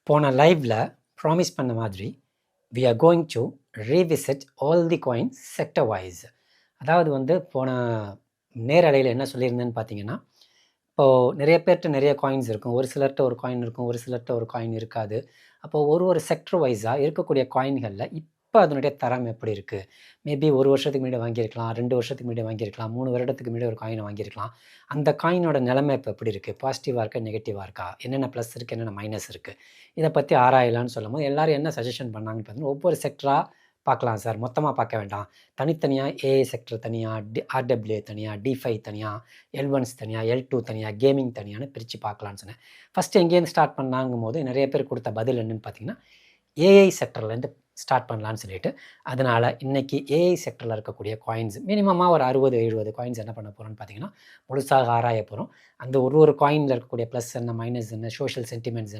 போன லைவ்ல ப்ராமிஸ் பண்ண மாதிரி we are going to revisit all the coins sector wise. அதாவது வந்து போன நேரலையில் என்ன சொல்லியிருந்தேன்னு பார்த்தீங்கன்னா, இப்போது நிறைய பேர்கிட்ட நிறைய காயின்ஸ் இருக்கும், ஒரு சிலர்கிட்ட ஒரு காயின் இருக்கும், ஒரு சிலர்கிட்ட ஒரு காயின் இருக்காது. அப்போது ஒரு செக்டர் வைஸாக இருக்கக்கூடிய காயின்களில் இப்போ அதனுடைய தரம் எப்படி இருக்குது, மேபி ஒரு வருஷத்துக்கு முன்னாடி வாங்கியிருக்கலாம், 2 வருஷத்துக்கு முன்னாடி வாங்கியிருக்கலாம், 3 வருடத்துக்கு முன்னாடி ஒரு காயினை வாங்கியிருக்கலாம். அந்த காயினோட நிலைமை இப்போ எப்படி இருக்குது, பாசிட்டிவாக இருக்கா நெகட்டிவாக இருக்கா, என்னென்ன ப்ளஸ் இருக்குது என்னென்ன மைனஸ் இருக்குது, இதை பற்றி ஆராயலான்னு சொல்லும்போது எல்லோரும் என்ன சஜஷன் பண்ணாங்கன்னு பார்த்தீங்கன்னா, ஒவ்வொரு செக்டராக பார்க்கலாம் சார், மொத்தமாக பார்க்க வேண்டாம், தனித்தனியாக ஏஐ செக்டர் தனியாக, ஆர்டபிள்யூஏ தனியாக, டிஃபை தனியாக, L1s தனியாக, L2 தனியாக, கேமிங் தனியான்னு பிரித்து பார்க்கலான்னு சொன்னேன். ஃபஸ்ட்டு எங்கேருந்து ஸ்டார்ட் பண்ணாங்கும் போது நிறைய பேர் கொடுத்த பதில் என்னென்னு பார்த்தீங்கன்னா, ஏஐ செக்டர்லேருந்து ஸ்டார்ட் பண்ணலான்னு சொல்லிட்டு, அதனால் இன்றைக்கி ஏஐ செக்டரில் இருக்கக்கூடிய காயின்ஸ் மினிமமாக ஒரு 60-70 காயின்ஸ் என்ன பண்ண போகிறோன்னு பார்த்தீங்கன்னா, முழுசாக ஆராய போகிறோம். அந்த ஒரு காயினில் இருக்கக்கூடிய ப்ளஸ் என்ன, மைனஸ் என்ன, சோஷியல் சென்டிமெண்ட்ஸ்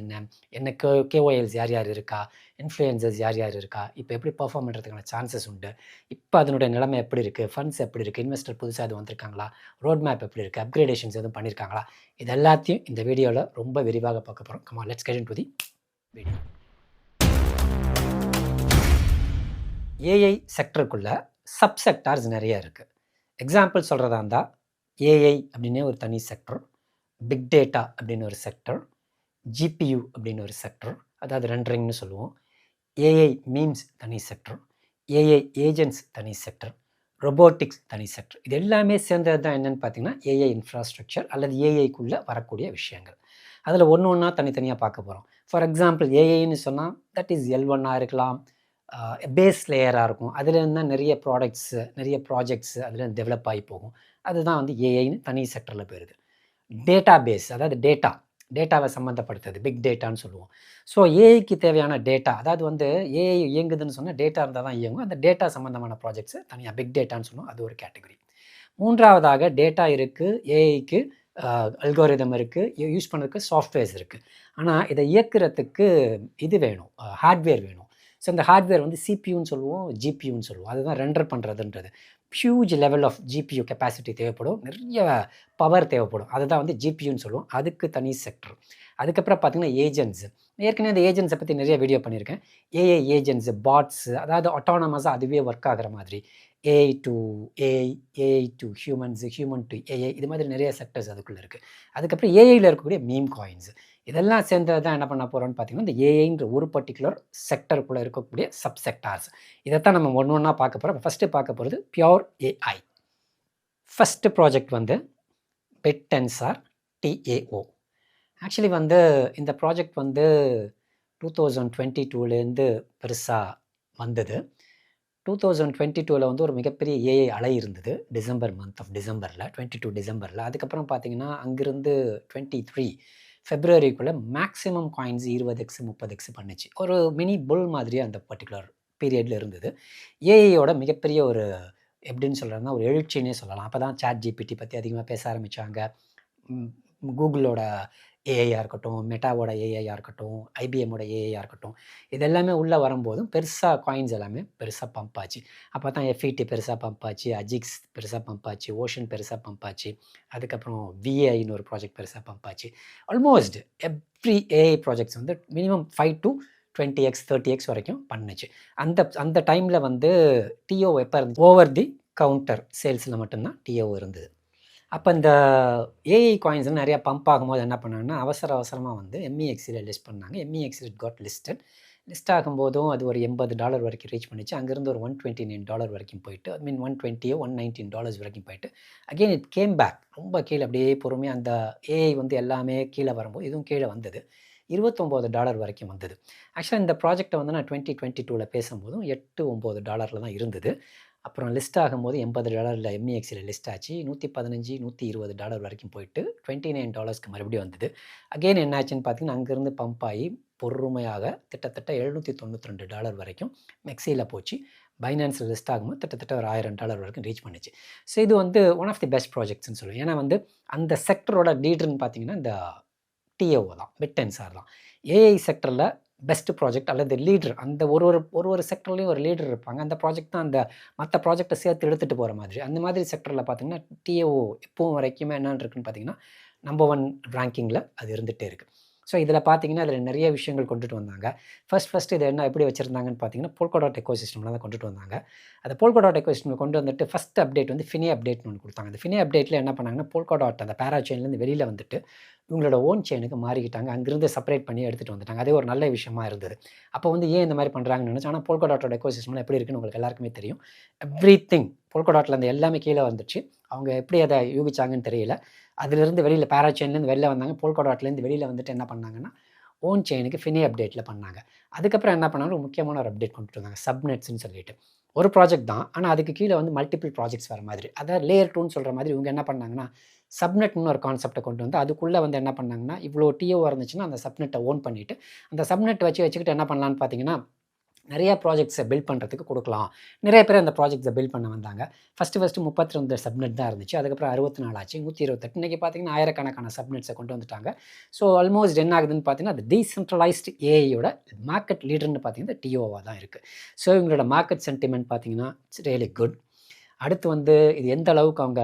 என்ன கேஓஎல்ஸ் யார் யார் இருக்கா, இன்ஃப்ளூயன்சர்ஸ் யார் யார் இருக்கா, இப்போ எப்படி பர்ஃபார்ம் பண்ணுறதுக்கான சான்சஸ் உண்டு, இப்போ அதனுடைய நிலைமை எப்படி இருக்குது, ஃபண்ட்ஸ் எப்படி இருக்குது, இன்வெஸ்டர் புதுசாக அது வந்திருக்காங்களா, ரோட் மேப் எப்படி இருக்குது, அப்கிரேடேஷன்ஸ் எதுவும் பண்ணியிருக்காங்களா, இது எல்லாத்தையும் இந்த வீடியோவில் ரொம்ப விரிவாக பார்க்க போகிறோம். Come on, let's get into the video. AI செக்டருக்குள்ளே சப்செக்டார்ஸ் நிறைய இருக்குது. எக்ஸாம்பிள் சொல்கிறதா இருந்தால், ஏஐ அப்படின்னே ஒரு தனி செக்டர், பிக் டேட்டா அப்படின்னு ஒரு செக்டர், ஜிபியு அப்படின்னு ஒரு செக்டர், அதாவது ரெண்டரிங்னு சொல்லுவோம், ஏஐ மீம்ஸ் தனி செக்டர், ஏஐ ஏஜென்ட்ஸ் தனி செக்டர், ரொபோட்டிக்ஸ் தனி செக்டர். இது எல்லாமே சேர்ந்தது தான் என்னென்னு பார்த்தீங்கன்னா ஏஐ இன்ஃப்ராஸ்ட்ரக்சர் அல்லது ஏஐக்குள்ளே வரக்கூடிய விஷயங்கள். அதில் ஒன்று ஒன்றா தனித்தனியாக பார்க்க போகிறோம். ஃபார் எக்ஸாம்பிள் ஏஐன்னு சொன்னால் தட் இஸ் L1 இருக்கலாம், பேஸ் லேயராக இருக்கும், அதுலேருந்து தான் நிறைய ப்ராடக்ட்ஸு நிறைய ப்ராஜெக்ட்ஸு அதில் டெவலப் ஆகி போகும். அதுதான் வந்து ஏஐன்னு தனி செக்டரில் போயிடுது. டேட்டா பேஸ், அதாவது டேட்டாவை சம்மந்தப்படுத்துறது பிக் டேட்டான்னு சொல்லுவோம். ஸோ ஏஐக்கு தேவையான டேட்டா, அதாவது வந்து ஏஐ இயங்குதுன்னு சொன்னால் டேட்டா இருந்தால் தான் இயங்கும். அந்த டேட்டா சம்மந்தமான ப்ராஜெக்ட்ஸு தனியாக பிக் டேட்டான்னு சொல்லுவோம், அது ஒரு கேட்டகரி. மூன்றாவதாக டேட்டா இருக்குது, ஏஐக்கு அல்கோரிதம் இருக்குது, யூஸ் பண்ணுறதுக்கு சாஃப்ட்வேர்ஸ் இருக்குது. ஆனால் இதை இயக்குறதுக்கு இது வேணும், ஹார்ட்வேர் வேணும். ஸோ இந்த ஹார்ட்வேர் வந்து சிபியூன்னு சொல்லுவோம், ஜிபியூன்னு சொல்லுவோம். அதுதான் ரெண்டர் பண்ணுறதுன்றது. Huge level of GPU capacity தேவைப்படும், நிறைய பவர் தேவைப்படும், அதுதான் வந்து ஜிபியூன்னு சொல்லுவோம். அதுக்கு தனி செக்டர். அதுக்கப்புறம் பார்த்திங்கன்னா ஏஜென்ட்ஸு. ஏற்கனவே அந்த ஏஜென்ட்ஸை பற்றி நிறைய வீடியோ பண்ணியிருக்கேன். ஏஐ ஏஜென்ட்ஸு, பாட்ஸு, அதாவது ஆட்டோனமஸாக அதுவே ஒர்க் ஆகிற மாதிரி, AI to AI, AI to humans, human to AI, இது மாதிரி நிறைய செக்டர்ஸ் அதுக்குள்ளே இருக்குது. அதுக்கப்புறம் ஏஐயில் இருக்கக்கூடிய மீம் காயின்ஸு, இதெல்லாம் சேர்ந்தது தான் என்ன பண்ண போகிறோம்னு பார்த்தீங்கன்னா, இந்த ஏஐன்ற ஒரு பர்டிகுலர் செக்டருக்குள்ளே இருக்கக்கூடிய சப்செக்டார்ஸ். இதைத்தான் நம்ம ஒன்று ஒன்றா பார்க்க போகிறோம். ஃபஸ்ட்டு பார்க்க போகிறது பியோர் ஏஐ. ஃபஸ்ட்டு ப்ராஜெக்ட் வந்து பிட்டென்சார் டிஏஓ. ஆக்சுவலி வந்து இந்த ப்ராஜெக்ட் வந்து 2022லேருந்து பெருசாக வந்தது. 2022ல் வந்து ஒரு மிகப்பெரிய ஏஐ அலை இருந்தது, டிசம்பரில் 22 டிசம்பரில். அதுக்கப்புறம் பார்த்தீங்கன்னா அங்கிருந்து 23 ஃபெப்ரவரிக்குள்ளே மேக்ஸிமம் காயின்ஸ் 20x 30x பண்ணுச்சு. ஒரு மினி புல் மாதிரியே அந்த பர்டிகுலர் பீரியடில் இருந்தது. ஏஐயோட மிகப்பெரிய ஒரு எப்படின்னு சொல்கிறதுனா ஒரு எழுச்சின்னே சொல்லலாம். அப்போ தான் ChatGPT பற்றி அதிகமாக பேச ஆரம்பித்தாங்க. கூகுளோட ஏஐயாக இருக்கட்டும், மெட்டாவோட ஏஐயாக இருக்கட்டும், ஐபிஎம்மோட ஏஐயாக இருக்கட்டும், இது எல்லாமே உள்ளே வரும்போதும் பெருசாக காயின்ஸ் எல்லாமே பெருசாக பம்ப் ஆச்சு. அப்போ தான் எஃப்இடி பெருசாக பம்ப் ஆச்சு, அஜிக்ஸ் பெருசாக பம்ப் ஆச்சு, ஓஷன் பெருசாக பம்ப் ஆச்சு, அதுக்கப்புறம் விஏஐன்னு ஒரு ப்ராஜெக்ட் பெருசாக பம்ப் ஆச்சு. ஆல்மோஸ்ட் எவ்ரி ஏஐ ப்ராஜெக்ட்ஸ் வந்து மினிமம் 5 to 20x 30x வரைக்கும் பண்ணுச்சு. அந்த டைமில் வந்து டிஓ எப்போ இருந்துச்சு, ஓவர் தி கவுண்டர் சேல்ஸில் மட்டும்தான் டிஓ இருந்தது. அப்போ இந்த ஏஐ காயின்ஸ் நிறையா பம்ப் ஆகும்போது என்ன பண்ணாங்கன்னா, அவசரமாக வந்து எம்இஎக்ஸில் லிஸ்ட் பண்ணாங்க. எம்இஎக்ஸில் இட் காட் லிஸ்ட் ஆகும்போதும் அது ஒரு $80 வரைக்கும் ரீச் பண்ணிச்சு. அங்கேருந்து ஒரு $129 வரைக்கும் போயிட்டு, ஐ மீன் $120 $119 வரைக்கும் போயிட்டு, அகெயின் இட் கேம் பேக். ரொம்ப கீழே அப்படியே பொறுமையாக அந்த ஏஐ வந்து எல்லாமே கீழே வரும்போது இதுவும் கீழே வந்தது. $29 வரைக்கும் வந்தது. ஆக்சுவலாக இந்த ப்ராஜெக்டை வந்து நான் 2022ல் பேசும்போதும் $8-9 தான் இருந்தது. அப்புறம் லிஸ்ட் ஆகும்போது $80 எம்இஎக்ஸில் லிஸ்ட் ஆச்சு. $115 $120 வரைக்கும் போயிட்டு $29 மறுபடியும் வந்தது. அகெயின் என்னாச்சுன்னு பார்த்தீங்கன்னா, அங்கேருந்து பம்ப் ஆகி பொறுமையாக கிட்டத்தட்ட $792 வரைக்கும் மெக்ஸியில் போச்சு. பைனான்ஸில் லிஸ்ட் ஆகும்போது கிட்டத்தட்ட ஒரு $1000 வரைக்கும் ரீச் பண்ணிச்சு. ஸோ இது வந்து ஒன் ஆஃப் தி பெஸ்ட் ப்ராஜெக்ட்ஸ்னு சொல்லுவேன். ஏன்னா வந்து அந்த செக்டரோட லீடர்னு பார்த்தீங்கன்னா இந்த டிஓ தான், பிட்டென்சார் தான். ஏஐ செக்டரில் பெஸ்ட் ப்ராஜெக்ட் அல்லது லீடர், அந்த ஒரு செக்டர்லேயும் ஒரு லீடர் இருப்பாங்க. அந்த ப்ராஜெக்ட் தான் அந்த மற்ற ப்ராஜெக்டை சேர்த்து எடுத்துகிட்டு போகிற மாதிரி. அந்த மாதிரி செக்டரில் பார்த்திங்கன்னா டிஓ எப்பவும் வரைக்குமே என்னென்னு இருக்குன்னு பார்த்தீங்கன்னா நம்பர் 1 ரேங்கிங்கில் அது இருந்துகிட்டே இருக்குது. ஸோ இதில் பார்த்தீங்கன்னா இதில் நிறைய விஷயங்கள் கொண்டுட்டு வந்தாங்க. ஃபர்ஸ்ட் இது என்ன எப்படி வச்சுருந்தாங்கன்னு பார்த்தீங்கன்னா Polkadot எக்கோசிஸ்டமில் தான் கொண்டுட்டு வந்தாங்க. அந்த Polkadot எக்கோசிஸ்டமில் கொண்டு வந்துட்டு ஃபஸ்ட் அப்டேட் வந்து ஃபினே அப்டேட்னு ஒன்று கொடுத்தாங்க. அந்த ஃபினே அப்டேட்டில் என்ன பண்ணாங்கன்னா Polkadot அந்த பேரா செயின்லேருந்து வெளியில் வந்துட்டு இவங்களோட ஓன் செயினுக்கு மாறிக்கிட்டாங்க. அங்கிருந்து செப்பரேட் பண்ணி எடுத்துகிட்டு வந்துட்டாங்க. அதே ஒரு நல்ல விஷயமா இருந்தது. அப்போ வந்து ஏன் இந்த மாதிரி பண்ணுறாங்கன்னு நினச்சேன். ஆனால் Polkadotோட எக்கோசிஸ்டமில் எப்படி இருக்குன்னு உங்களுக்கு எல்லாருக்குமே தெரியும். எவ்ரிதிங் Polkadotல அந்த எல்லாமே கீழே வந்துச்சு. அவங்க எப்படி அதை யூகிச்சாங்கன்னு தெரியல. அதிலிருந்து வெளியில் பேரா செயின்லேருந்து வெளில வந்தாங்க. Polkadotலேருந்து வெளியில் வந்துட்டு என்ன பண்ணாங்கன்னா ஓன் செயினுக்கு ஃபினே அப்டேட்டில் பண்ணாங்க. அதுக்கப்புறம் என்ன பண்ணாங்க, ஒரு முக்கியமான ஒரு அப்டேட் கொண்டுட்டு வந்தாங்க சப்நெட்ஸ்ன்னு சொல்லிட்டு. ஒரு ப்ராஜெக்ட் தான், ஆனால் அதுக்கு கீழே வந்து மல்டிபிள் ப்ராஜெக்ட்ஸ் வர மாதிரி, அதாவது லேயர் 2ன்னு சொல்கிற மாதிரி இவங்க என்ன பண்ணாங்கன்னா சப்நெட்னு ஒரு கான்செப்டை கொண்டு வந்து அதுக்குள்ளே வந்து என்ன பண்ணாங்கன்னா இவ்வளோ டிஓ இருந்துச்சுன்னா அந்த சப்நெட்டை ஓன் பண்ணிவிட்டு அந்த சப்நெட் வச்சுக்கிட்டு என்ன பண்ணலான்னு பார்த்தீங்கன்னா நிறைய ப்ராஜெக்ட்ஸை பில்ட் பண்ணுறதுக்கு கொடுக்கலாம். நிறைய பேர் அந்த ப்ராஜெக்ட்ஸை பில்ட் பண்ண வந்தாங்க. ஃபஸ்ட்டு 32 சப்நெட் தான் இருந்துச்சு. அதுக்கப்புறம் 64 ஆச்சு, 128. இன்றைக்கி பார்த்தீங்கன்னா ஆயிரக்கணக்கான சப்நெட்ஸை கொண்டு வந்துட்டாங்க. ஸோ ஆல்மோஸ்ட் என்ன ஆகுதுன்னு பார்த்தீங்கன்னா அது டீசென்ட்ரலைஸ்டு ஏஐயோட மார்க்கெட் லீடர்னு பார்த்தீங்கன்னா டிஓவாக தான் இருக்குது. ஸோ இவங்களோட மார்க்கெட் சென்டிமெண்ட் பார்த்தீங்கன்னா இட்ஸ் ரியலி குட். அடுத்து வந்து இது எந்த அளவுக்கு அவங்க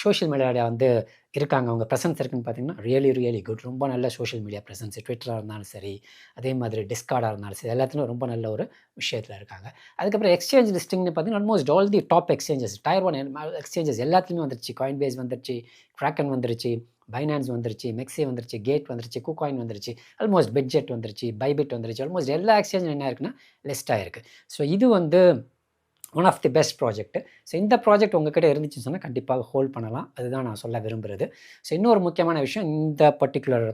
சோஷியல் மீடியாவில் வந்து இருக்காங்க, அவங்க ப்ரெசன்ஸ் இருக்குன்னு பார்த்தீங்கன்னா ரியலி குட். ரொம்ப நல்ல சோஷியல் மீடியா ப்ரெசன்ஸ், ட்விட்டராக இருந்தாலும் சரி, அதே மாதிரி டிஸ்கார்டாக இருந்தாலும் சரி, எல்லாத்துலையும் ரொம்ப நல்ல ஒரு விஷயத்தில் இருக்காங்க. அதுக்கப்புறம் எக்ஸ்சேஞ்ச் லிஸ்டிங்னு பார்த்தீங்கன்னா almost all the top exchanges, Tier 1 exchanges எல்லாத்துலேயுமே வந்துருச்சு. Coinbase வந்துருச்சு, Kraken வந்துருச்சு, பைனான்ஸ் வந்துருச்சு, மெக்ஸி வந்துருச்சு, கேட் வந்துருச்சு, KuCoin வந்துருச்சு, ஆல்மோஸ்ட் பெட்ஜெட் வந்துருச்சு, பைபிட் வந்துருச்சு. ஆல்மோஸ்ட் எல்லா எக்ஸ்சேஞ்சும் என்ன இருக்குன்னா லிஸ்ட் ஆகிருக்கு. ஸோ இது வந்து one of the best project. So இந்த ப்ராஜெக்ட் உங்ககிட்ட இருந்துச்சுன்னு சொன்னால் கண்டிப்பாக ஹோல்ட் பண்ணலாம். அதுதான் நான் சொல்ல விரும்புகிறது. ஸோ இன்னொரு முக்கியமான விஷயம், இந்த பர்டிகுலர்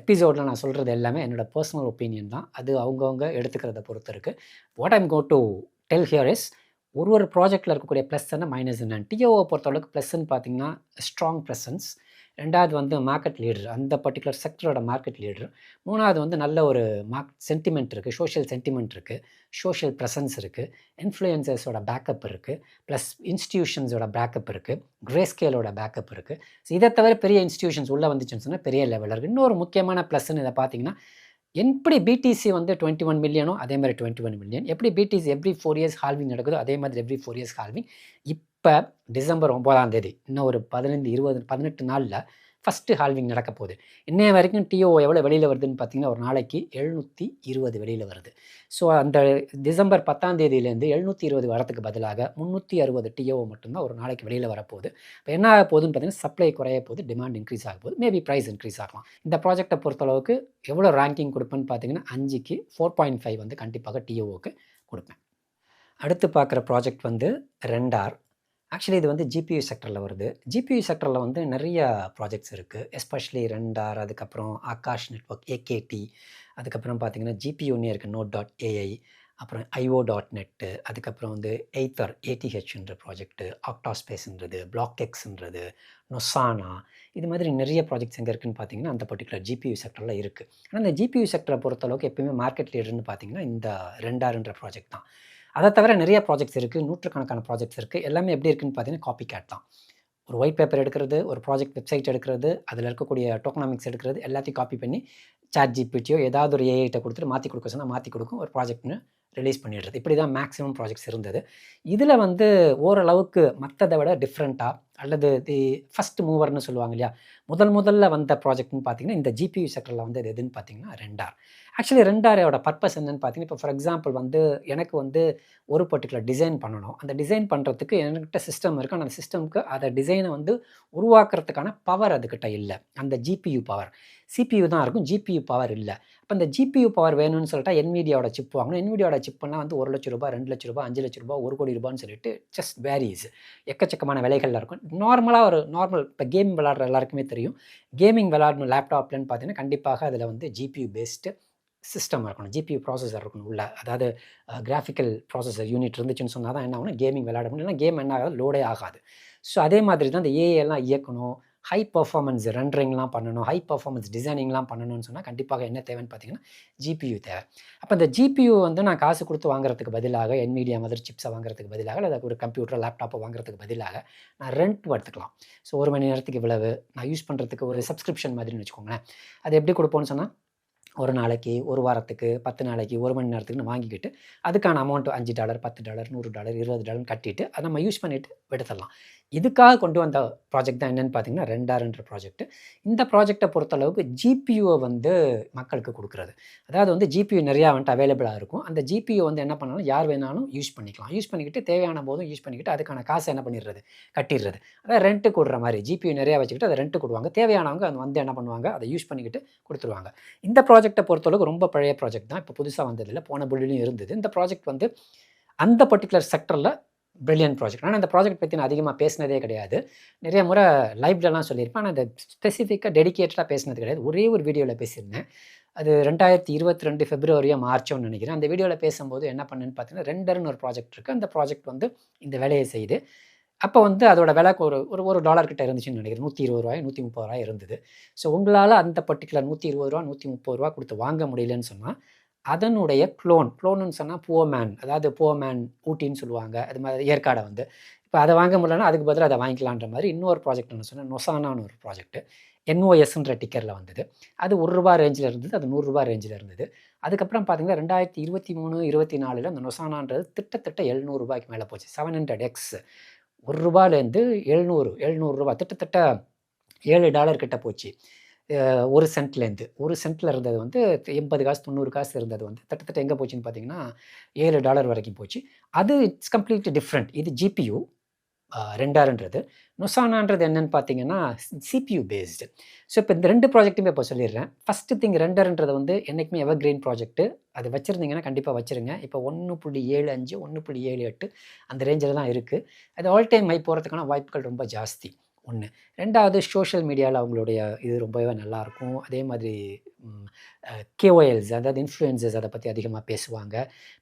எபிசோடில் நான் சொல்கிறது எல்லாமே என்னோடய பர்சனல் ஒப்பீனியன் தான். அது அவங்கவுங்க எடுத்துக்கிறத பொறுத்து இருக்குது. What I'm go to tell here is ஒரு ப்ராஜெக்டில் இருக்கக்கூடிய ப்ளஸ் என்ன மைனஸ் என்னன்னு. டிஓவை பொறுத்தளவுக்கு ப்ளஸ்ன்னு பார்த்தீங்கன்னா ஸ்ட்ராங் ப்ரெசன்ஸ், ரெண்டாவது வந்து மார்க்கெட் லீடர், அந்த பர்டிகுலர் செக்டரோட மார்க்கெட் லீடர், மூணாவது வந்து நல்ல ஒரு சென்டிமெண்ட் இருக்குது, சோஷியல் சென்டிமெண்ட் இருக்குது, சோஷியல் ப்ரெசன்ஸ் இருக்குது, இன்ஃப்ளூயன்சர்ஸோட பேக்கப் இருக்குது, ப்ளஸ் இன்ஸ்டிடியூஷன்ஸோட பேக்கப் இருக்குது, கிரேஸ்கேலோட பேக்கப் இருக்குது. ஸோ இதை தவிர பெரிய இன்ஸ்டிடியூஷன்ஸ் உள்ளே வந்துச்சுன்னு சொன்னால் பெரிய லெவலில் இருக்குது. இன்னொரு முக்கியமான ப்ளஸ்ன்னு இதை பார்த்தீங்கன்னா எப்படி பிடிசி வந்து 21 மில்லியனோ அதே மாதிரி 21 மில்லியன், எப்படி பிடிசி எவ்ரி 4 இயர்ஸ் ஹால்விங் நடக்குதோ அதே மாதிரி எவ்ரி 4 இயர்ஸ் ஹால்விங். இப்போ டிசம்பர் 9 இன்னும் ஒரு 15, 20, 18 நாளில் ஃபஸ்ட்டு ஹால்விங் நடக்க போகுது. இன்னைய வரைக்கும் டிஓ எவ்வளோ வெளியில் வருதுன்னு பார்த்தீங்கன்னா ஒரு நாளைக்கு 720 வெளியில் வருது. ஸோ அந்த டிசம்பர் 10 720 வரத்துக்கு பதிலாக 360 டிஓ மட்டும்தான் ஒரு நாளைக்கு வெளியில் வரப்போகுது. இப்போ என்ன ஆக போகுதுன்னு பார்த்தீங்கன்னா சப்ளை குறைய போகுது, டிமாண்ட் இன்க்ரீஸ் ஆக போகுது, மேபி ப்ரைஸ் இன்க்ரீஸ் ஆகலாம். இந்த ப்ராஜெக்டை பொறுத்தளவுக்கு எவ்வளோ ரேங்கிங் கொடுப்பேன்னு பார்த்தீங்கன்னா 5க்கு 4.5 வந்து கண்டிப்பாக டிஓவுக்கு கொடுப்பேன். அடுத்து பார்க்குற ப்ராஜெக்ட் வந்து ரெண்டார். ஆக்சுவலி இது வந்து ஜிபியூ செக்டரில் வருது. ஜிபியூ செக்டரில் வந்து நிறைய ப்ராஜெக்ட்ஸ் இருக்குது, எஸ்பெஷலி ரெண்டார், அதுக்கப்புறம் ஆகாஷ் நெட்வொர்க், ஏகேடி, அதுக்கப்புறம் பார்த்தீங்கன்னா ஜிபியூன்னே இருக்குது, Node.ai, அப்புறம் IO.net, அதுக்கப்புறம் வந்து எய்த்தர் ஏடிஹெச்ன்ற ப்ராஜெக்ட்டு, ஆக்டாஸ்பேஸ்ன்றது, பிளாக்எக்ஸ்ன்றது, நொசானா, இது மாதிரி நிறைய ப்ராஜெக்ட்ஸ் எங்கே இருக்குதுன்னு பார்த்தீங்கன்னா அந்த பர்டிகுலர் ஜிபியூ செக்டரில் இருக்குது. ஆனால் இந்த ஜிபியூ செக்டரை பொறுத்தளவுக்கு எப்பயுமே மார்க்கெட் லீடர்னு பார்த்தீங்கன்னா இந்த ரெண்டார்ன்ற ப்ராஜெக்ட் தான். அதை தவிர நிறைய ப்ராஜெக்ட்ஸ் இருக்குது, நூற்றுக்கணக்கான ப்ராஜெக்ட்ஸ் இருக்குது. எல்லாமே எப்படி இருக்குன்னு பார்த்தீங்கன்னா காப்பி கேட் தான். ஒரு ஒயிட் பேப்பர் எடுக்கிறது, ஒரு ப்ராஜெக்ட் வெப்சைட் எடுக்கிறது, அதில் இருக்கக்கூடிய டோக்கனாமிக்ஸ் எடுக்கிறது, எல்லாத்தையும் காப்பி பண்ணி ChatGPTயோ ஏதாவது ஒரு ஏஐட்ட கொடுத்துட்டு மாற்றி கொடுக்க சொன்னால் மாற்றி கொடுக்கும், ஒரு ப்ராஜெக்ட்னு ரிலீஸ் பண்ணிடுறது. இப்படி தான் மேக்ஸிமம் ப்ராஜெக்ட்ஸ் இருந்தது. இதில் வந்து ஓரளவுக்கு மற்றதை விட டிஃப்ரெண்ட்டாக அல்லது தி ஃபஸ்ட் மூவர்னு சொல்லுவாங்க இல்லையா, முதல்ல வந்த ப்ராஜெக்ட்னு பார்த்தீங்கன்னா இந்த ஜிபியூ செக்டரில் வந்து எதுன்னு பார்த்தீங்கன்னா ரெண்டார். ஆக்சுவலி ரெண்டாரோட பர்பஸ் என்னன்னு பார்த்தீங்கன்னா, இப்போ ஃபார் எக்ஸாம்பிள் வந்து எனக்கு வந்து ஒரு பர்டிகுலர் டிசைன் பண்ணணும். அந்த டிசைன் பண்ணுறதுக்கு என்கிட்ட சிஸ்டம் இருக்குது. அந்த சிஸ்டமுக்கு அதை டிசைனை வந்து உருவாக்குறதுக்கான பவர் அதுக்கிட்ட இல்லை. அந்த ஜிபியூ பவர், சிபியூ தான் இருக்கும், ஜிபியூ பவர் இல்லை. அப்போ இந்த ஜிபியூ பவர் வேணும்னு சொல்லிட்டா என்விடியாவோட சிப் வாங்கணும். என்விடியாவோட சிப்லாம் வந்து 1 லட்ச ரூபா, 2 லட்ச ரூபா, 5 லட்ச ரூபா, 1 கோடி ரூபான்னு சொல்லிட்டு ஜஸ்ட் வேரிஸ், எக்கச்சக்கமான விலைகளில் இருக்கும். நார்மலாக ஒரு இப்போ கேம் விளாட்ற எல்லாருக்குமே தெரியும், கேமிங் விளாடணும் லேப்டாப்லன்னு பார்த்தீங்கன்னா கண்டிப்பாக அதில் வந்து ஜிபியூ பேஸ்டு சிஸ்டம் இருக்கணும், ஜிபியூ ப்ராசஸர் இருக்கணும் உள்ள, அதாவது கிராஃபிக்கல் ப்ராசஸர் யூனிட் இருந்துச்சுன்னு சொன்னால் தான் என்ன ஆகணும், கேமிங் விளையாட முடியும். இல்லைனா கேம் என்ன ஆகாது, லோடே ஆகாது. ஸோ அதே மாதிரி தான் இந்த ஏஐலாம் இயக்கணும், ஹை பர்ஃபார்மன்ஸ் ரெண்டரிங்லாம் பண்ணணும், ஹை பர்ஃபார்மன்ஸ் டிசைனிங்லாம் பண்ணணும்னு சொன்னால் கண்டிப்பாக என்ன தேவைன்னு பார்த்தீங்கன்னா ஜிபியூ தேவை. அப்போ இந்த ஜிபியூ வந்து நான் காசு கொடுத்து வாங்குறதுக்கு பதிலாக, என்விடியா மதர் சிப்ஸை வாங்குறதுக்கு பதிலாக, இல்லை ஒரு கம்ப்யூட்டர் லேப்டாப்பை வாங்குறதுக்கு பதிலாக நான் ரெண்ட் எடுத்துக்கலாம். ஸோ 1 மணி நேரத்துக்கு இவ்வளவு, நான் யூஸ் பண்ணுறதுக்கு ஒரு சப்ஸ்கிரிப்ஷன் மாதிரின்னு வச்சுக்கோங்களேன். அது எப்படி கொடுப்போன்னு சொன்னால் ஒரு நாளைக்கு, ஒரு வாரத்துக்கு, 10 நாளைக்கு, 1 மணி நேரத்துக்குன்னு வாங்கிக்கிட்டு அதுக்கான அமௌண்ட் $5, $10, $100, $20 கட்டிட்டு அதை நம்ம யூஸ் பண்ணிவிட்டு எடுத்துடலாம். இதுக்காக கொண்டு வந்த ப்ராஜெக்ட் தான் என்னென்னு பார்த்தீங்கன்னா ரெண்டார்ன்ற ப்ராஜெக்ட். இந்த ப்ராஜெக்டை பொறுத்தளவுக்கு ஜிபியூவை வந்து மக்களுக்கு கொடுக்குறது. அதாவது வந்து ஜிபியூ நிறையா வந்துட்டு அவைலபிளாக இருக்கும். அந்த ஜிபியூ வந்து என்ன பண்ணாலும் யார் வேணாலும் யூஸ் பண்ணிக்கலாம். யூஸ் பண்ணிக்கிட்டு தேவையான போதும் யூஸ் பண்ணிக்கிட்டு அதுக்கான காசை என்ன பண்ணிடுறது, கட்டிடுறது. அதாவது ரெண்ட்டு கொடுற மாதிரி ஜிபியூ நிறையா வச்சுக்கிட்டு அதை ரெண்ட்டு கொடுவாங்க. தேவையானவங்க அது வந்து என்ன பண்ணுவாங்க, அதை யூஸ் பண்ணிக்கிட்டு கொடுத்துருவாங்க. இந்த ப்ராஜெக்டை பொறுத்தளவுக்கு ரொம்ப பழைய ப்ராஜெக்ட் தான். இப்போ புதுசாக வந்ததில்லை, போன புள்ளிலையும் இருந்தது. இந்த ப்ராஜெக்ட் வந்து அந்த பர்டிகுலர் செக்டரில் பிரில்லியன்ட் ப்ராஜெக்ட். ஆனால் இந்த ப்ராஜெக்ட் பற்றி நான் அதிகமாக பேசினதே கிடையாது. நிறைய முறை லைவ்லலாம் சொல்லியிருப்பேன். ஆனால் அந்த ஸ்பெசிஃபிக்காக டெடிக்கேட்டடாக பேசினது கிடையாது. ஒரே ஒரு வீடியோவில் பேசியிருந்தேன். அது 2022 ஃபெப்ரவரியோ மார்ச்சோன்னு நினைக்கிறேன். அந்த வீடியோவில் பேசும்போது என்ன பண்ணுன்னு பார்த்தீங்கன்னா ரெண்டர்னு ஒரு ப்ராஜெக்ட் இருக்குது. அந்த ப்ராஜெக்ட் வந்து இந்த வேலையை செய்யுது. அப்போ வந்து அதோட விலை ஒரு $1 கிட்ட இருந்துச்சுன்னு நினைக்கிறேன். ₹120 ₹130 இருந்தது. ஸோ உங்களால் அந்த பர்டிகுலர் ₹120 ₹130 கொடுத்து வாங்க முடியலன்னு சொன்னால் அதனுடைய க்ளோனுன்னு சொன்னால் புவர் அதாவது புவர் ஊட்டின்னு சொல்லுவாங்க. அது மாதிரி ஏற்காடை வந்து இப்போ அதை வாங்க முடியலன்னா அதுக்கு பதிலாக அதை வாங்கிக்கலான்ற மாதிரி இன்னொரு ப்ராஜெக்ட் என்ன சொன்னேன், நொசானான்னு ஒரு ப்ராஜெக்ட். NOSன்ற டிக்கரில் வந்தது. அது ₹1 ரேஞ்சில் இருந்தது, அது ₹100 ரேஞ்சில் இருந்தது. அதுக்கப்புறம் பார்த்தீங்கன்னா 2023, 24 அந்த நொசானான்றது கிட்டத்தட்ட ₹700 மேலே போச்சு. 700x ₹1லேருந்து ₹700 கிட்டத்தட்ட $7 கிட்ட போச்சு. 1 சென்ட்லேருந்து 1 சென்ட்டில் இருந்தது வந்து 80 காசு 90 காசு இருந்தது வந்து கிட்டத்தட்ட எங்கே போச்சுன்னு பார்த்தீங்கன்னா $7 வரைக்கும் போச்சு. அது இட்ஸ் கம்ப்ளீட்லி டிஃப்ரெண்ட். இது ஜிபியூ ரெண்டார்ன்றது. நொசானான்றது என்னன்னு பார்த்தீங்கன்னா சிபியூ பேஸ்டு. ஸோ இப்போ இந்த 2 ப்ராஜெக்ட்டுமே இப்போ சொல்லிடுறேன். ஃபஸ்ட்டு திங் ரெண்டர்ன்றது வந்து என்றைக்குமே எவர் கிரீன் ப்ராஜெக்ட்டு. அது வச்சுருந்தீங்கன்னா கண்டிப்பாக வச்சுருங்க. இப்போ 1.75 1.78 அந்த ரேஞ்சில் தான் இருக்குது. அது ஆல் டைம் ஹை போகிறதுக்கான வாய்ப்புகள் ரொம்ப ஜாஸ்தி. 1. 2வது சோஷியல் மீடியாவில் அவங்களுடைய இது ரொம்பவே நல்லாயிருக்கும். அதே மாதிரி KOLs அதாவது இன்ஃப்ளூயன்சர்ஸ் அதை பற்றி அதிகமாக பேசுவாங்க.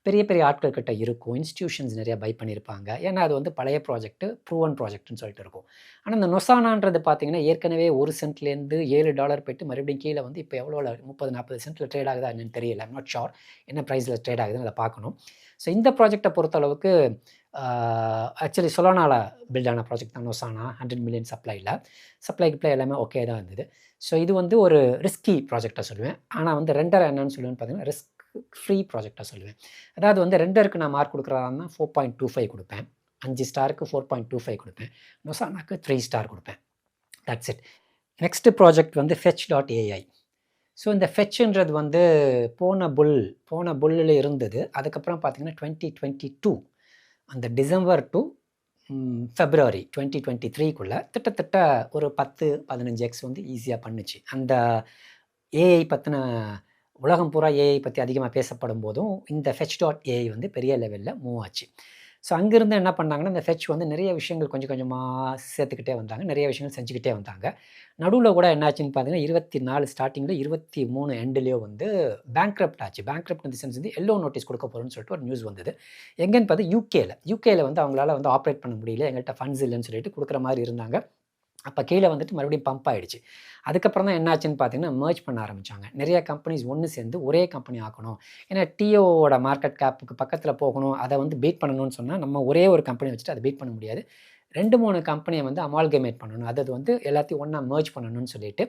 பெரிய பெரிய ஆட்கள் கிட்ட இருக்கும். இன்ஸ்டிடியூஷன்ஸ் நிறையா பை பண்ணியிருப்பாங்க. ஏன்னா அது வந்து பழைய ப்ராஜெக்ட்டு, ப்ரூவன் ப்ராஜெக்ட்னு சொல்லிட்டு இருக்கும். ஆனால் இந்த நொசானான்றது பார்த்தீங்கன்னா ஏற்கனவே 1 சென்ட்லேருந்து $7 போய்ட்டு மறுபடியும் கீழே வந்து இப்போ எவ்வளோ 30-40 சென்ட்டில் ட்ரேட் ஆகுதா என்னன்னு தெரியல. ஐம் நாட் ஷோர் என்ன ப்ரைஸில் ட்ரேட் ஆகுதுன்னு அதை பார்க்கணும். ஸோ இந்த ப்ராஜெக்டை பொறுத்தளவுக்கு ஆக்சுவலி சொலானால பில்ட் ஆன ப்ராஜெக்ட் தான் நொசானா. 100 மில்லியன் சப்ளை எல்லாமே ஓகே தான் இருந்தது. ஸோ இது வந்து ஒரு ரிஸ்கி ப்ராஜெக்டாக சொல்லுவேன். ஆனால் வந்து ரெண்டர் என்னன்னு சொல்லுவேன்னு பார்த்தீங்கன்னா ரிஸ்க் ஃப்ரீ ப்ராஜெக்டாக சொல்லுவேன். அதாவது வந்து ரெண்டருக்கு நான் மார்க் கொடுக்குறதா 4.25 கொடுப்பேன். 5 ஸ்டாருக்கு 4.25 கொடுப்பேன். நொசானாக்கு 3 ஸ்டார் கொடுப்பேன். That's it. நெக்ஸ்ட் ப்ராஜெக்ட் வந்து fetch.ai. ஸோ இந்த ஃபெட்ச்ன்றது வந்து போன புல்லில் இருந்தது. அதுக்கப்புறம் பார்த்தீங்கன்னா 2022 அந்த டிசம்பர் டு ஃபெப்ரவரி 2023க்குள்ளே கிட்டத்தட்ட ஒரு 10-15x வந்து ஈஸியாக பண்ணுச்சு. அந்த ஏஐ பற்றின உலகம் பூரா ஏஐ பற்றி அதிகமாக பேசப்படும் போதும் இந்த fetch.ai வந்து பெரிய லெவலில் மூவ் ஆச்சு. ஸோ அங்கேருந்து என்ன பண்ணாங்கன்னா இந்த ஃபெட்ச் வந்து நிறைய விஷயங்கள் கொஞ்சம் கொஞ்சமாக சேர்த்துக்கிட்டே வந்தாங்க. நிறைய விஷயங்கள் செஞ்சுக்கிட்டே வந்தாங்க. நடுவில் கூட என்னாச்சுன்னு பார்த்தீங்கன்னா 24 ஸ்டார்டிங்கில் 23 எண்ட்லேயோ வந்து பேங்க்ரப்ட் ஆச்சு. பேங்க்ரப்ட் இந்த சென்ஸ் வந்து எல்லோ நோட்டீஸ் கொடுக்க போகிறோன்னு சொல்லிட்டு ஒரு நியூஸ் வந்தது. எங்கேன்னு பார்த்து யூகேல வந்து அவங்களால வந்து ஆப்ரேட் பண்ண முடியல, எங்கள்கிட்ட ஃபண்ட்ஸ் இல்லைன்னு சொல்லிட்டு கொடுக்குற மாதிரி இருந்தாங்க. அப்போ கீழே வந்துட்டு மறுபடியும் பம்ப் ஆகிடுச்சு. அதுக்கப்புறம் தான் என்னாச்சுன்னு பார்த்தீங்கன்னா மெர்ஜ் பண்ண ஆரம்பித்தாங்க. நிறைய கம்பெனிஸ் ஒன்று சேர்ந்து ஒரே கம்பெனி ஆக்கணும். ஏன்னா டிஓவோட மார்க்கெட் கேப்புக்கு பக்கத்தில் போகணும், அதை வந்து பீட் பண்ணணும்னு சொன்னால் நம்ம ஒரே ஒரு கம்பெனி வச்சுட்டு அதை பீட் பண்ண முடியாது. 2-3 கம்பெனியை வந்து அமால்கமேட் பண்ணணும். அதாவது வந்து எல்லாத்தையும் ஒன்றா மெர்ஜ் பண்ணணும்னு சொல்லிட்டு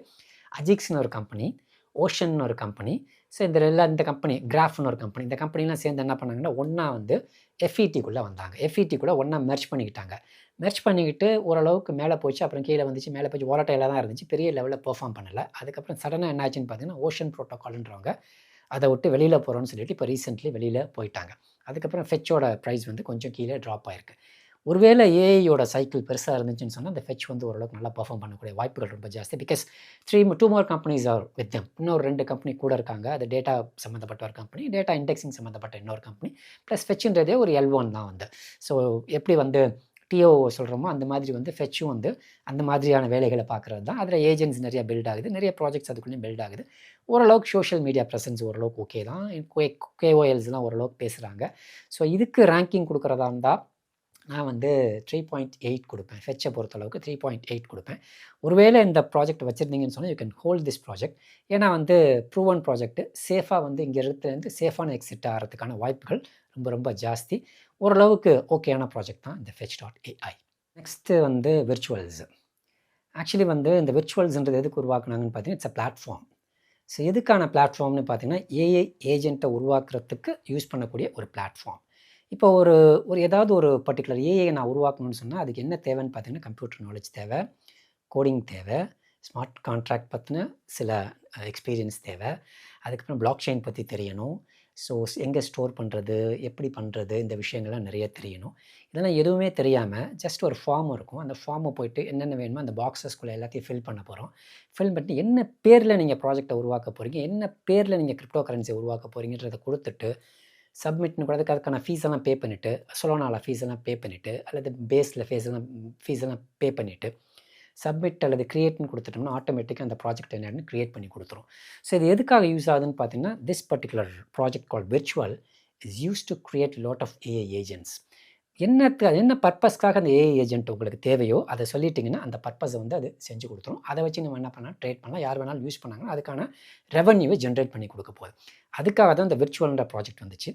அஜிக்ஸ்னு ஒரு கம்பெனி, ஓஷன் ஒரு கம்பெனி, ஸோ இந்த கம்பெனி கிராஃப்னு ஒரு கம்பெனி, இந்த கம்பெனிலாம் சேர்ந்து என்ன பண்ணாங்கன்னா ஒன்றா வந்து எஃப்இடிக்குள்ளே வந்தாங்க. எஃப்இடிக்குள்ளே ஒன்றா மெர்ஜ் பண்ணிக்கிட்டாங்க. மெர்ஜ் பண்ணிக்கிட்டு ஓரளவுக்கு மேலே போச்சு, அப்புறம் கீழே வந்துச்சு. மேலே போச்சு, வாலட்டைலாக தான் இருந்துச்சு, பெரிய லெவலில் பெர்ஃபார்ம் பண்ணலை. அதுக்கப்புறம் சடனாக என்ன ஆச்சுன்னு பார்த்தீங்கன்னா ஓஷன் ப்ரோட்டோகால்ன்றவங்க அதை விட்டு வெளியில் போகிறோன்னு சொல்லிட்டு இப்போ ரீசெண்ட்லி வெளியில் போயிட்டாங்க. அதுக்கப்புறம் ஃபெட்சோட ப்ரைஸ் வந்து கொஞ்சம் கீழே ட்ராப் ஆகிருக்கு. ஒருவேளை ஏஐயோட சைக்கிள் பெருசாக இருந்துச்சுன்னு சொன்னால் அந்த ஃபெட்ச் வந்து ஓரளவுக்கு நல்லா பெர்ஃபார்ம் பண்ணக்கூடிய வாய்ப்புகள் ரொம்ப ஜாஸ்தி. Because 2 more companies are with them. இன்னொரு 2 கம்பெனி கூட இருக்காங்க. அது டேட்டா சம்மந்தப்பட்ட ஒரு கம்பெனி, டேட்டா இண்டெக்ஸிங் சம்மந்தப்பட்ட இன்னொரு கம்பெனி, ப்ளஸ் ஃபெட்ச்ன்றதே ஒரு L1 தான் வந்து. ஸோ எப்படி வந்து டிஓ சொல்கிறோமோ அந்த மாதிரி வந்து ஃபெட்சும் வந்து அந்த மாதிரியான வேலைகளை பார்க்குறது தான். அதில் ஏஜென்ட்ஸ் நிறைய பில்ட் ஆகுது, நிறைய ப்ராஜெக்ட்ஸ் அதுக்குள்ளேயும் பில்ட் ஆகுது. ஓரளவுக்கு சோஷியல் மீடியா ப்ரெசன்ஸ் ஓரளவுக்கு ஓகே தான். KOLஸ்லாம் ஓரளவுக்கு பேசுகிறாங்க. ஸோ இதுக்கு ரேங்கிங் கொடுக்குறதா இருந்தால் நான் வந்து 3.8 கொடுப்பேன். ஃபெட்சை பொறுத்தளவுக்கு 3.8 கொடுப்பேன். ஒருவேளை இந்த ப்ராஜெக்ட் வச்சுருந்தீங்கன்னு சொன்னால் you can hold this project. ஏன்னா வந்து ப்ரூவன் ப்ராஜெக்ட் சேஃபாக வந்து இங்கே இடத்துலேருந்து சேஃபான எக்ஸிட் ஆகிறதுக்கான வாய்ப்புகள் ரொம்ப ரொம்ப ஜாஸ்தி. ஓரளவுக்கு ஓகேயான ப்ராஜெக்ட் தான் இந்த fetch.ai. நெக்ஸ்ட்டு வந்து விர்ச்சுவல்ஸ். ஆக்சுவலி வந்து இந்த விர்ச்சுவல்ஸ்ன்றது எதுக்கு உருவாக்குனாங்கன்னு பார்த்தீங்கன்னா இட்ஸ் அ பிளாட்ஃபார்ம். ஸோ எதுக்கான பிளாட்ஃபார்ம்னு பார்த்தீங்கன்னா ஏஐ ஏஜென்ட்டை உருவாக்குறதுக்கு யூஸ் பண்ணக்கூடிய ஒரு பிளாட்ஃபார்ம். இப்போ ஒரு ஒரு ஏதாவது ஒரு பர்ட்டிகுலர் ஏஐ நான் உருவாக்கணும்னு சொன்னா, அதுக்கு என்ன தேவைன்னு பார்த்தீங்கன்னா, கம்ப்யூட்டர் நாலேட்ஜ் தேவை, கோடிங் தேவை, ஸ்மார்ட் கான்ட்ராக்ட் பத்தின சில எக்ஸ்பீரியன்ஸ் தேவை. அதுக்கப்புறம் பிளாக் செயின் பத்தி தெரியணும். ஸோ எங்கே ஸ்டோர் பண்ணுறது, எப்படி பண்ணுறது, இந்த விஷயங்கள்லாம் நிறைய தெரியணும். இதெல்லாம் எதுவுமே தெரியாமல் ஜஸ்ட் ஒரு ஃபார்ம் இருக்கும். அந்த ஃபார்மை போயிட்டு என்னென்ன வேணுமோ அந்த பாக்ஸஸ்குள்ளே எல்லாத்தையும் ஃபில் பண்ண போகிறோம். ஃபில் பண்ணிட்டு என்ன பேரில் நீங்கள் ப்ராஜெக்டை உருவாக்க போகிறீங்க, என்ன பேரில் நீங்கள் கிரிப்டோ கரன்சியை உருவாக்க போகிறீங்கன்றதை கொடுத்துட்டு சப்மிட்னு கூட அதுக்கான ஃபீஸ் எல்லாம் பே பண்ணிவிட்டு, சொலோனால ஃபீஸ் எல்லாம் பே பண்ணிவிட்டு, அல்லது பேஸில் ஃபீஸ் எல்லாம் பே பண்ணிவிட்டு, சப்மிட் அல்லது கிரியேட்னு கொடுத்துட்டோம்னா ஆட்டோமேட்டிக்காக அந்த ப்ராஜெக்ட் என்னன்னு கிரியேட் பண்ணி கொடுத்துரும். ஸோ இது எதுக்காக யூஸ் ஆகுதுன்னு பார்த்தீங்கன்னா, this particular project call virtual is use to create lot of AI agents. என்ன பர்பஸ்க்காக அந்த ஏஐ ஏஜென்ட் உங்களுக்கு தேவையோ அதை சொல்லிட்டிங்கன்னா அந்த பர்பஸை வந்து அது செஞ்சு கொடுத்துரும். அதை வச்சு நம்ம என்ன பண்ணலாம், ட்ரேட் பண்ணலாம். யார் வேணாலும் யூஸ் பண்ணாங்கன்னா அதுக்கான ரெவன்யூவை ஜென்ரேட் பண்ணி கொடுக்க போகுது. அதுக்காக தான் இந்த விர்ச்சுவல்ன்ற ப்ராஜெக்ட் வந்துச்சு.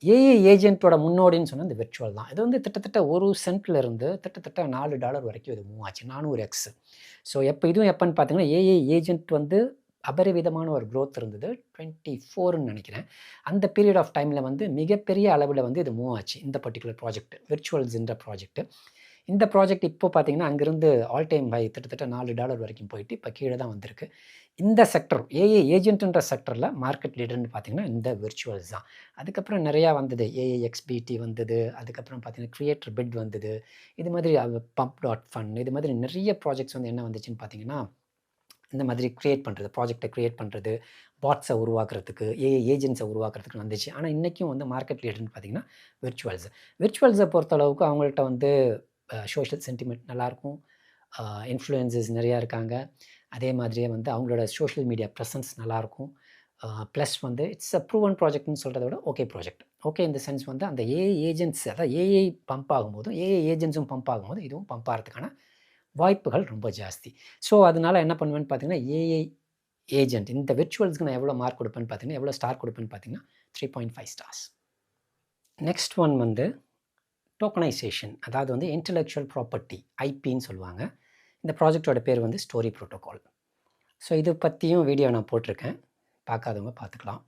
ஏஐ ஏஜென்ட்டோட முன்னோடின்னு சொன்னால் இந்த விர்ச்சுவல் தான். இது வந்து கிட்டத்தட்ட $1 கிட்டத்தட்ட $4 வரைக்கும் இது மூவ் ஆச்சு, 400x. ஸோ இதுவும் எப்போன்னு பார்த்தீங்கன்னா, ஏஐ ஏஜென்ட் வந்து அபரிவிதமான ஒரு க்ரோத் இருந்தது 24ன்னு நினைக்கிறேன். அந்த பீரியட் ஆஃப் டைமில் வந்து மிகப்பெரிய அளவில் வந்து இது மூவ் ஆச்சு இந்த பர்டிகுலர் ப்ராஜெக்ட், விர்ச்சுவல்ஸ்ன்ற ப்ராஜெக்ட். இந்த ப்ராஜெக்ட் இப்போ பார்த்தீங்கன்னா அங்கேருந்து ஆல் டைம் ஹை கிட்டத்தட்ட $4 வரைக்கும் போயிட்டு இப்போ கீழே தான் வந்திருக்கு. இந்த செக்டர் ஏஐ ஏஜென்ட்ன்ற செக்டரில் மார்க்கெட் லீடர்னு பார்த்தீங்கன்னா இந்த விர்ச்சுவல்ஸ் தான். அதுக்கப்புறம் நிறையா வந்தது, ஏஐஎக்ஸ்பிடி வந்தது, அதுக்கப்புறம் பார்த்தீங்கன்னா கிரியேட்டர் பிட் வந்தது, இது மாதிரி pump.fun, இது மாதிரி நிறைய ப்ராஜெக்ட்ஸ் வந்து என்ன வந்துச்சுன்னு பார்த்தீங்கன்னா, இந்த மாதிரி ப்ராஜெக்டை க்ரியேட் பண்ணுறது, பாட்ஸை உருவாக்குறதுக்கு, ஏஐ ஏஜென்ட்ஸை உருவாக்குறதுக்கு வந்துச்சு. ஆனால் இன்றைக்கும் வந்து மார்க்கெட் லீடர்னு பார்த்தீங்கன்னா விர்ச்சுவல்ஸை பொறுத்தளவுக்கு அவங்கள்ட்ட வந்து சோஷியல் சென்டிமெண்ட் நல்லாயிருக்கும், இன்ஃப்ளூயன்சஸ் நிறையா இருக்காங்க. அதே மாதிரியே வந்து அவங்களோட சோஷியல் மீடியா ப்ரெசன்ஸ் நல்லாயிருக்கும். ப்ளஸ் வந்து இட்ஸ் அ ப்ரூவன் ப்ராஜெக்ட்னு சொல்கிறத விட ஓகே ப்ராஜெக்ட். ஓகே இந்த சென்ஸ் வந்து அந்த ஏஐ ஏஜென்ட்ஸ், அதாவது ஏஐ பம்ப் ஆகும்போதும் ஏஐ ஏஜென்ட்ஸும் பம்ப் ஆகும்போது இதுவும் பம்ப் ஆகிறதுக்கான வாய்ப்புகள் ரொம்ப ஜாஸ்தி. ஸோ அதனால் என்ன பண்ணுவேன்னு பார்த்தீங்கன்னா, ஏஐ ஏஜென்ட் இந்த விர்ச்சுவல்ஸ்க்கு நான் எவ்வளோ மார்க் கொடுப்பேன்னு பார்த்தீங்கன்னா, எவ்வளோ ஸ்டார் கொடுப்பேன்னு பார்த்தீங்கன்னா 3.5 ஸ்டார்ஸ். நெக்ஸ்ட் ஒன் வந்து டோக்கனைசேஷன், அதாவது வந்து இன்டெலெக்சுவல் ப்ராப்பர்ட்டி, ஐபின்னு சொல்லுவாங்க. இந்த ப்ராஜெக்டோட பேர் வந்து ஸ்டோரி ப்ரோட்டோகால். ஸோ இது பற்றியும் வீடியோ நான் போட்டிருக்கேன், பார்க்காதவங்க பார்த்துக்கலாம்.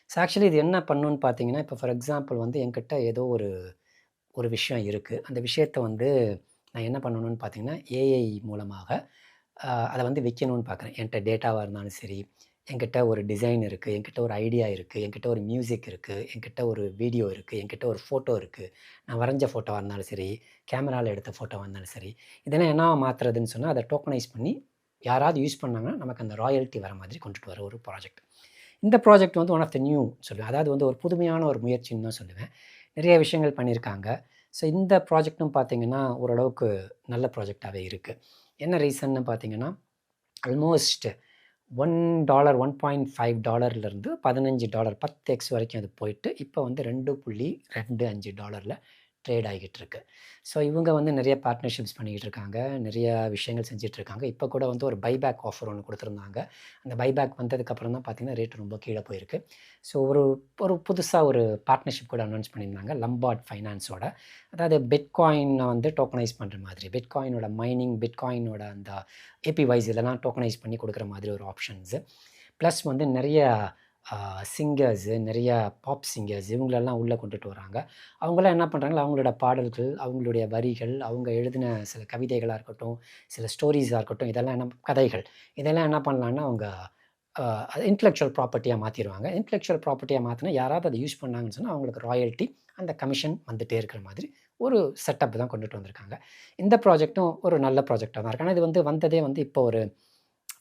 ஸோ ஆக்சுவலி இது என்ன பண்ணணுன்னு பார்த்தீங்கன்னா, இப்போ ஃபார் எக்ஸாம்பிள் வந்து என்கிட்ட ஏதோ ஒரு விஷயம் இருக்குது. அந்த விஷயத்தை வந்து நான் என்ன பண்ணணும்னு பார்த்தீங்கன்னா, ஏஐ மூலமாக அதை வந்து விற்கணும்னு பார்க்குறேன். என்கிட்ட டேட்டாவாக இருந்தாலும் சரி, என்கிட்ட ஒரு டிசைன் இருக்குது, என்கிட்ட ஒரு ஐடியா இருக்குது, என்கிட்ட ஒரு மியூசிக் இருக்குது, என்கிட்ட ஒரு வீடியோ இருக்குது, என்கிட்ட ஒரு ஃபோட்டோ இருக்குது, நான் வரைஞ்ச ஃபோட்டோவாக இருந்தாலும் சரி, கேமராவில் எடுத்த ஃபோட்டோவாக இருந்தாலும் சரி, இதெல்லாம் என்ன மாற்றுறதுன்னு சொன்னால் அதை டோக்கனைஸ் பண்ணி யாராவது யூஸ் பண்ணாங்கன்னா நமக்கு அந்த ராயல்ட்டி வர மாதிரி கொண்டுட்டு வர ஒரு ப்ராஜெக்ட். இந்த ப்ராஜெக்ட் வந்து ஒன் ஆஃப் த நியூ சொல்லுவேன், அதாவது வந்து ஒரு புதுமையான ஒரு முயற்சின்னு தான் சொல்லுவேன். நிறைய விஷயங்கள் பண்ணியிருக்காங்க. ஸோ இந்த ப்ராஜெக்ட்டும் பார்த்தீங்கன்னா ஓரளவுக்கு நல்ல ப்ராஜெக்டாகவே இருக்குது. என்ன ரீசன்னு பார்த்தீங்கன்னா, ஆல்மோஸ்ட் $1 $1.5 $15 10x வரைக்கும் அது போயிட்டு இப்போ வந்து $2.25 ட்ரேட் ஆகிட்டு இருக்கு. ஸோ இவங்க வந்து நிறைய பார்ட்னர்ஷிப்ஸ் பண்ணிக்கிட்டு இருக்காங்க, நிறைய விஷயங்கள் செஞ்சுட்டு இருக்காங்க. இப்போ கூட வந்து ஒரு பைபேக் ஆஃபர் ஒன்று கொடுத்துருந்தாங்க. அந்த பைபேக் வந்ததுக்கப்புறம் தான் பார்த்தீங்கன்னா ரேட் ரொம்ப கீழே போயிருக்கு. ஸோ ஒரு புதுசாக ஒரு பார்ட்னர்ஷிப் கூட அனௌன்ஸ் பண்ணியிருந்தாங்க லம்பார்ட் ஃபைனான்ஸோட. அதாவது பிட்காயினை வந்து டோக்கனைஸ் பண்ணுற மாதிரி, பிட்காயினோட மைனிங், பிட்காயினோட அந்த ஏபிவைஸ் இதெல்லாம் டோக்கனைஸ் பண்ணி கொடுக்குற மாதிரி ஒரு ஆப்ஷன்ஸு. ப்ளஸ் வந்து நிறைய சிங்கர்ஸு, நிறையா பாப் சிங்கர்ஸ் இவங்களெல்லாம் உள்ளே கொண்டுட்டு வராங்க. அவங்களாம் என்ன பண்ணுறாங்களோ அவங்களோட பாடல்கள், அவங்களுடைய வரிகள், அவங்க எழுதின சில கவிதைகளாக இருக்கட்டும், சில ஸ்டோரிஸாக இருக்கட்டும், கதைகள் இதெல்லாம் என்ன பண்ணலான்னா அவங்க இன்டெலெக்சுவல் ப்ராப்பர்ட்டியாக மாற்றிடுவாங்க. இன்டெலெக்சுவல் ப்ராப்பர்ட்டியாக மாற்றினா யாராவது அதை யூஸ் பண்ணாங்கன்னு சொன்னால் அவங்களுக்கு ராயல்ட்டி, அந்த கமிஷன் வந்துகிட்டே இருக்கிற மாதிரி ஒரு செட்டப் தான் கொண்டுட்டு வந்திருக்காங்க. இந்த ப்ராஜெக்ட்டும் ஒரு நல்ல ப்ராஜெக்டாக தான் இருக்குது. ஆனால் இது வந்ததே வந்து இப்போ ஒரு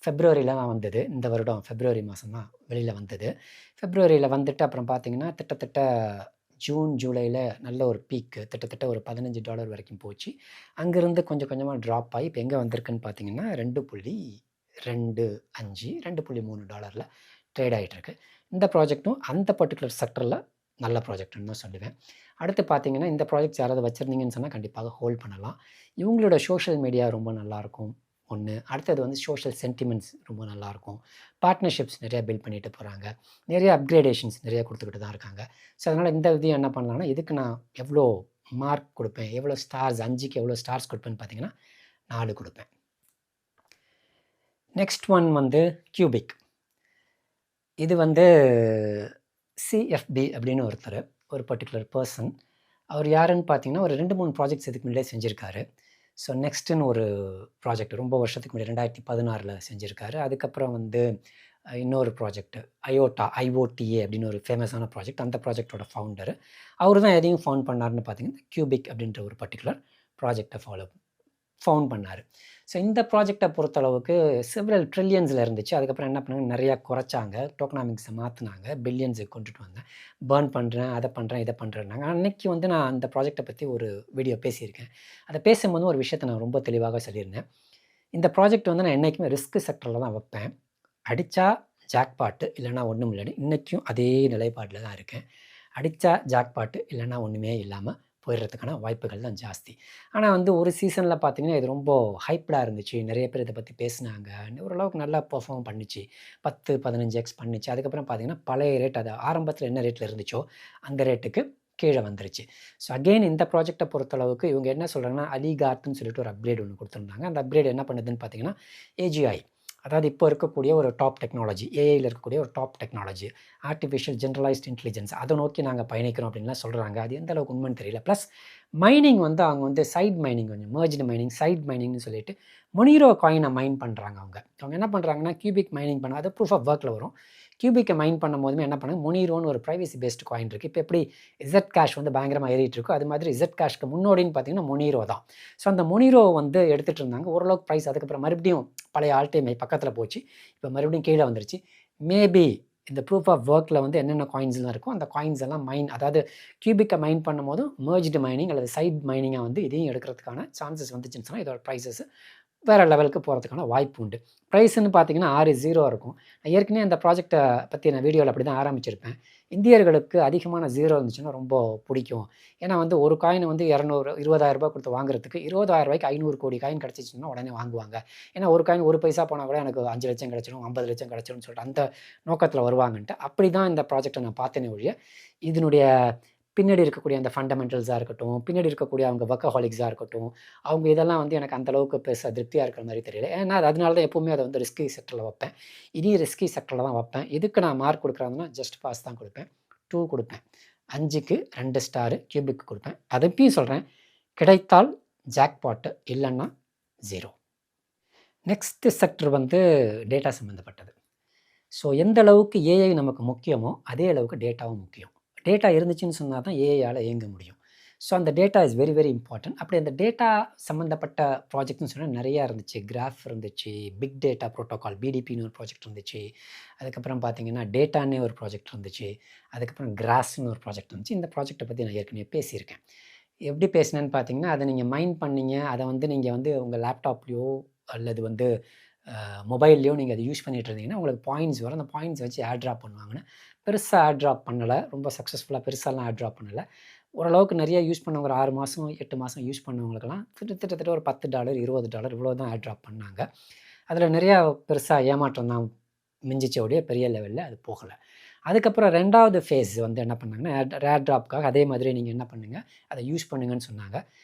ஃபெப்ரவரியில் தான் வந்தது. இந்த வருடம் ஃபெப்ரவரி மாதம் தான் வெளியில் வந்தது. ஃபெப்ரவரியில் வந்துட்டு அப்புறம் பார்த்தீங்கன்னா கிட்டத்தட்ட ஜூன் ஜூலையில் நல்ல ஒரு பீக்கு, கிட்டத்தட்ட ஒரு $15 வரைக்கும் போச்சு. அங்கேருந்து கொஞ்சம் கொஞ்சமாக ட்ராப் ஆகி இப்போ எங்கே வந்திருக்குன்னு பார்த்தீங்கன்னா $2.25 $2.3 ட்ரேட் ஆகிட்டுருக்கு. இந்த ப்ராஜெக்ட்டும் அந்த பர்டிகுலர் செக்டரில் நல்ல ப்ராஜெக்ட்னு தான் சொல்லுவேன். அடுத்து பார்த்தீங்கன்னா இந்த ப்ராஜெக்ட்ஸ் யாராவது வச்சுருந்தீங்கன்னு சொன்னால் கண்டிப்பாக ஹோல்ட் பண்ணலாம். இவங்களோட சோஷியல் மீடியா ரொம்ப நல்லாயிருக்கும் ஒன்று. அடுத்தது வந்து சோஷியல் சென்டிமெண்ட்ஸ் ரொம்ப நல்லாயிருக்கும். பார்ட்னர்ஷிப்ஸ் நிறையா பில்ட் பண்ணிட்டு போகிறாங்க. நிறைய அப்கிரேடேஷன்ஸ் நிறையா கொடுத்துக்கிட்டு தான் இருக்காங்க. ஸோ அதனால் இந்த இதையும் என்ன பண்ணலான்னா, இதுக்கு நான் எவ்வளோ மார்க் கொடுப்பேன், எவ்வளோ ஸ்டார்ஸ், 5க்கு எவ்வளோ ஸ்டார்ஸ் கொடுப்பேன்னு பார்த்தீங்கன்னா 4 கொடுப்பேன். நெக்ஸ்ட் ஒன் வந்து கியூபிக். இது வந்து சிஎஃப்பி அப்படின்னு ஒரு பர்டிகுலர் பர்சன், அவர் யாருன்னு பார்த்தீங்கன்னா, ஒரு 2, 3 ப்ராஜெக்ட்ஸ் இதுக்கு முன்னாடியே செஞ்சிருக்காரு. ஸோ நெக்ஸ்ட்டுன்னு ஒரு ப்ராஜெக்ட் ரொம்ப வருஷத்துக்கு முன்னாடி 2016ல செஞ்சிருக்காரு. அதுக்கப்புறம் வந்து இன்னொரு ப்ராஜெக்ட் ஐஓடிஏ அப்படின்னு ஒரு ஃபேமஸான ப்ராஜெக்ட். அந்த ப்ராஜெக்ட்டோட ஃபவுண்டரு. அவரு தான் எதையும் ஃபவுண்ட் பண்ணாருன்னு பார்த்தீங்கன்னா, கியூபிக் அப்படின்ற ஒரு பர்ட்டிகுலர் ப்ராஜெக்ட்ட ஃபவுண்ட் பண்ணாரு. ஸோ இந்த ப்ராஜெக்ட்ட பொறுத்தளவுக்கு செவரல் ட்ரில்லியன்ஸில் இருந்துச்சு. அதுக்கப்புறம் என்ன பண்ணாங்க, நிறையா குறைச்சாங்க. டோக்கனாமிக்ஸை மாற்றுனாங்க. பில்லியன்ஸுக்கு கொண்டுட்டு வந்தேன். பர்ன் பண்ணுறேன், அதை பண்ணுறேன், இதை பண்ணுறேன்னாங்க. அன்னைக்கு வந்து நான் அந்த ப்ராஜெக்ட்டை பற்றி ஒரு வீடியோ பேசியிருக்கேன். அதை பேசும்போது ஒரு விஷயத்தை நான் ரொம்ப தெளிவாக சொல்லியிருந்தேன். இந்த ப்ராஜெக்ட் வந்து நான் என்றைக்குமே ரிஸ்க் செக்டரில் தான் வைப்பேன். அடித்தா ஜாக்பாட்டு, இல்லைனா ஒன்றும் இல்லைன்னு இன்றைக்கும் அதே நிலைப்பாட்டில் தான் இருக்கேன். அடித்தா ஜாக்பாட்டு, இல்லைனா ஒன்றுமே இல்லாமல் போயிடுறதுக்கான வாய்ப்புகள் தான் ஜாஸ்தி. ஆனால் வந்து ஒரு சீசனில் பார்த்தீங்கன்னா, இது ரொம்ப ஹைப்டாக இருந்துச்சு. நிறைய பேர் இதை பற்றி பேசினாங்க. ஓரளவுக்கு நல்லா பெர்ஃபார்ம் பண்ணிச்சு. 10, 15x பண்ணிச்சு. அதுக்கப்புறம் பார்த்தீங்கன்னா, பழைய ரேட், அது ஆரம்பத்தில் என்ன ரேட்டில் இருந்துச்சோ அந்த ரேட்டுக்கு கீழே வந்துருச்சு. ஸோ அகெயின் இந்த ப்ராஜெக்ட்டை பொறுத்தளவுக்கு இவங்க என்ன சொல்கிறாங்கன்னா, அலிகார்ட்னு சொல்லிட்டு ஒரு அப்கிரேட் ஒன்று கொடுத்துருந்தாங்க. அந்த அப்கிரேட் என்ன பண்ணுதுன்னு பார்த்தீங்கன்னா, ஏஜிஐ, அதாவது இப்போ இருக்கக்கூடிய ஒரு டாப் டெக்னாலஜி, ஏஐயில் இருக்கக்கூடிய ஒரு top technology, artificial generalised intelligence, அதை நோக்கி நாங்கள் பயணிக்கிறோம் அப்படின்லாம் சொல்கிறாங்க. அது எந்த அளவுக்கு உண்மைன்னு தெரியல. ப்ளஸ் மைனிங் வந்து அவங்க வந்து சைட் மைனிங், கொஞ்சம் மர்ஜ்டு மைனிங், சைட் மைனிங்னு சொல்லிட்டு மொனீரோ காயினை மைன் பண்ணுறாங்க. அவங்க என்ன பண்ணுறாங்கன்னா, கியூபிக் மைனிங் பண்ண, அது ப்ரூஃப் ஆஃப் ஒர்க்கில் வரும். கியூபிக்கை மைன் பண்ணும் போதுமே என்ன பண்ணாங்க, மொனீரோன்னு ஒரு ப்ரைவசி பேஸ்டு காயின் இருக்குது. இப்போ எப்படி இசட் கேஷ் வந்து பயங்கரமாக ஏறிட்டு இருக்கோ, அது மாதிரி இசட் கேஷ்க்கு முன்னோடின்னு பார்த்தீங்கன்னா மொனீரோ தான். ஸோ அந்த மொனீரோ வந்து எடுத்துகிட்டு இருந்தாங்க. ஓரளவுக்கு ப்ரைஸ் அதுக்கப்புறம் மறுபடியும் பழைய ஆல் டைம் ஹை பக்கத்தில் போச்சு. இப்போ மறுபடியும் கீழே வந்துருச்சு. மேபி இந்த ப்ரூஃப் ஆஃப் ஒர்க்கில் வந்து என்னென்ன காயின்ஸ்லாம் இருக்கும், அந்த காயின்ஸ் எல்லாம் மைன், அதாவது கியூபிக்கை மைன் பண்ணும்போது மர்ஜ்டு மைனிங் அல்லது சைட் மைனிங்காக வந்து இதையும் எடுக்கிறதுக்கான சான்சஸ் வந்துச்சுன்னு சொன்னால் இதோட ப்ரைஸஸ் வேறு லெவலுக்கு போகிறதுக்கான வாய்ப்பு உண்டு. ப்ரைஸ்ன்னு பார்த்தீங்கன்னா 6 இருக்கும். நான் ஏற்கனவே அந்த ப்ராஜெக்ட்டை பற்றி நான் வீடியோவில் அப்படி தான் ஆரம்பிச்சிருப்பேன். இந்தியர்களுக்கு அதிகமான 0 இருந்துச்சுன்னா ரொம்ப பிடிக்கும். ஏன்னா வந்து ஒரு காயின் வந்து 20,000 கொடுத்து வாங்குறதுக்கு 20,000 500 கோடி காயின் கிடச்சிச்சின்னா உடனே வாங்குவாங்க. ஏன்னா ஒரு காயின் 1 பைசா போனால் கூட எனக்கு 5 லட்சம் கிடச்சிடும், 50 லட்சம் கிடச்சிடும்னு சொல்லிட்டு அந்த நோக்கத்தில் வருவாங்கன்ட்டு. அப்படி தான் இந்த ப்ராஜெக்டை நான் பார்த்தேனே ஒழிய, இதனுடைய பின்னாடி இருக்கக்கூடிய அந்த ஃபண்டமெண்டல்ஸாக இருக்கட்டும், பின்னாடி இருக்கக்கூடிய அவங்க ஒர்க்கஹாலிக்ஸாக இருக்கட்டும், அவங்க இதெல்லாம் வந்து எனக்கு அந்தளவுக்கு பெருசாக திருப்தியாக இருக்கிற மாதிரி தெரியல. ஏன்னா அதனால தான் எப்போவுமே அதை வந்து ரிஸ்கி செக்டரில் வைப்பேன். இனியும் ரிஸ்கி செக்டரில் தான் வைப்பேன். எதுக்கு நான் மார்க் கொடுக்குறாங்கன்னா, ஜஸ்ட் பாஸ் தான் கொடுப்பேன். 2 கொடுப்பேன். 5க்கு 2 ஸ்டாரு கியூபிக் கொடுப்பேன். அதப்பயும் சொல்கிறேன், கிடைத்தால் ஜாக்பாட்டு, இல்லைன்னா 0. நெக்ஸ்ட்டு செக்டர் வந்து டேட்டா சம்மந்தப்பட்டது. ஸோ எந்த அளவுக்கு ஏஐ நமக்கு முக்கியமோ அதே அளவுக்கு டேட்டாவும் முக்கியம். டேட்டா இருந்துச்சுன்னு சொன்னால் தான் ஏஐயால் இயங்க முடியும். ஸோ அந்த data is very very important. அப்படி அந்த டேட்டா சம்மந்தப்பட்ட ப்ராஜெக்ட்னு சொன்னால் நிறையா இருந்துச்சு. கிராஃப் இருந்துச்சு, பிக் டேட்டா ப்ரோட்டோகால் பிடிபின்னு ஒரு ப்ராஜெக்ட் இருந்துச்சு. அதுக்கப்புறம் பார்த்தீங்கன்னா டேட்டான்னே ஒரு ப்ராஜெக்ட் இருந்துச்சு. அதுக்கப்புறம் கிராஸ்ன்னு ஒரு ப்ராஜெக்ட் இருந்துச்சு. இந்த ப்ராஜெக்ட்டை பற்றி நான் ஏற்கனவே பேசியிருக்கேன். எப்படி பேசினேன்னு பார்த்தீங்கன்னா, அதை நீங்கள் மைண்ட் பண்ணீங்க, அதை வந்து நீங்கள் வந்து உங்கள் லேப்டாப்லேயோ அல்லது வந்து மொபைல்லையோ நீங்கள் அதை யூஸ் பண்ணிகிட்டு இருந்தீங்கன்னா உங்களுக்கு பாயிண்ட்ஸ் வரும். அந்த பாயிண்ட்ஸ் வச்சு ஆட் ட்ராப் பண்ணுவாங்கன்னு. பெருசாக ஆட் ட்ராப் பண்ணலை, ரொம்ப சக்ஸஸ்ஃபுல்லாக பெருசாலாம் ஆட் ட்ராப் பண்ணலை. ஓரளவுக்கு நிறைய யூஸ் பண்ணவங்க, ஒரு 6 மாதம் 8 மாதம் யூஸ் பண்ணவங்களுக்கெல்லாம் கிட்டத்தட்ட ஒரு $10 $20 இவ்வளோ தான் ஆட் ட்ராப் பண்ணாங்க. அதில் நிறையா பெருசாக ஏமாற்றம் தான் மிஞ்சிச்ச ஒழிய பெரிய லெவலில் அது போகலை. அதுக்கப்புறம் 2வது ஃபேஸ் வந்து என்ன பண்ணாங்கன்னா, ஆட் ட்ராப்காக அதே மாதிரி நீங்கள் என்ன பண்ணுங்கள், அதை யூஸ் பண்ணுங்கன்னு சொன்னாங்க.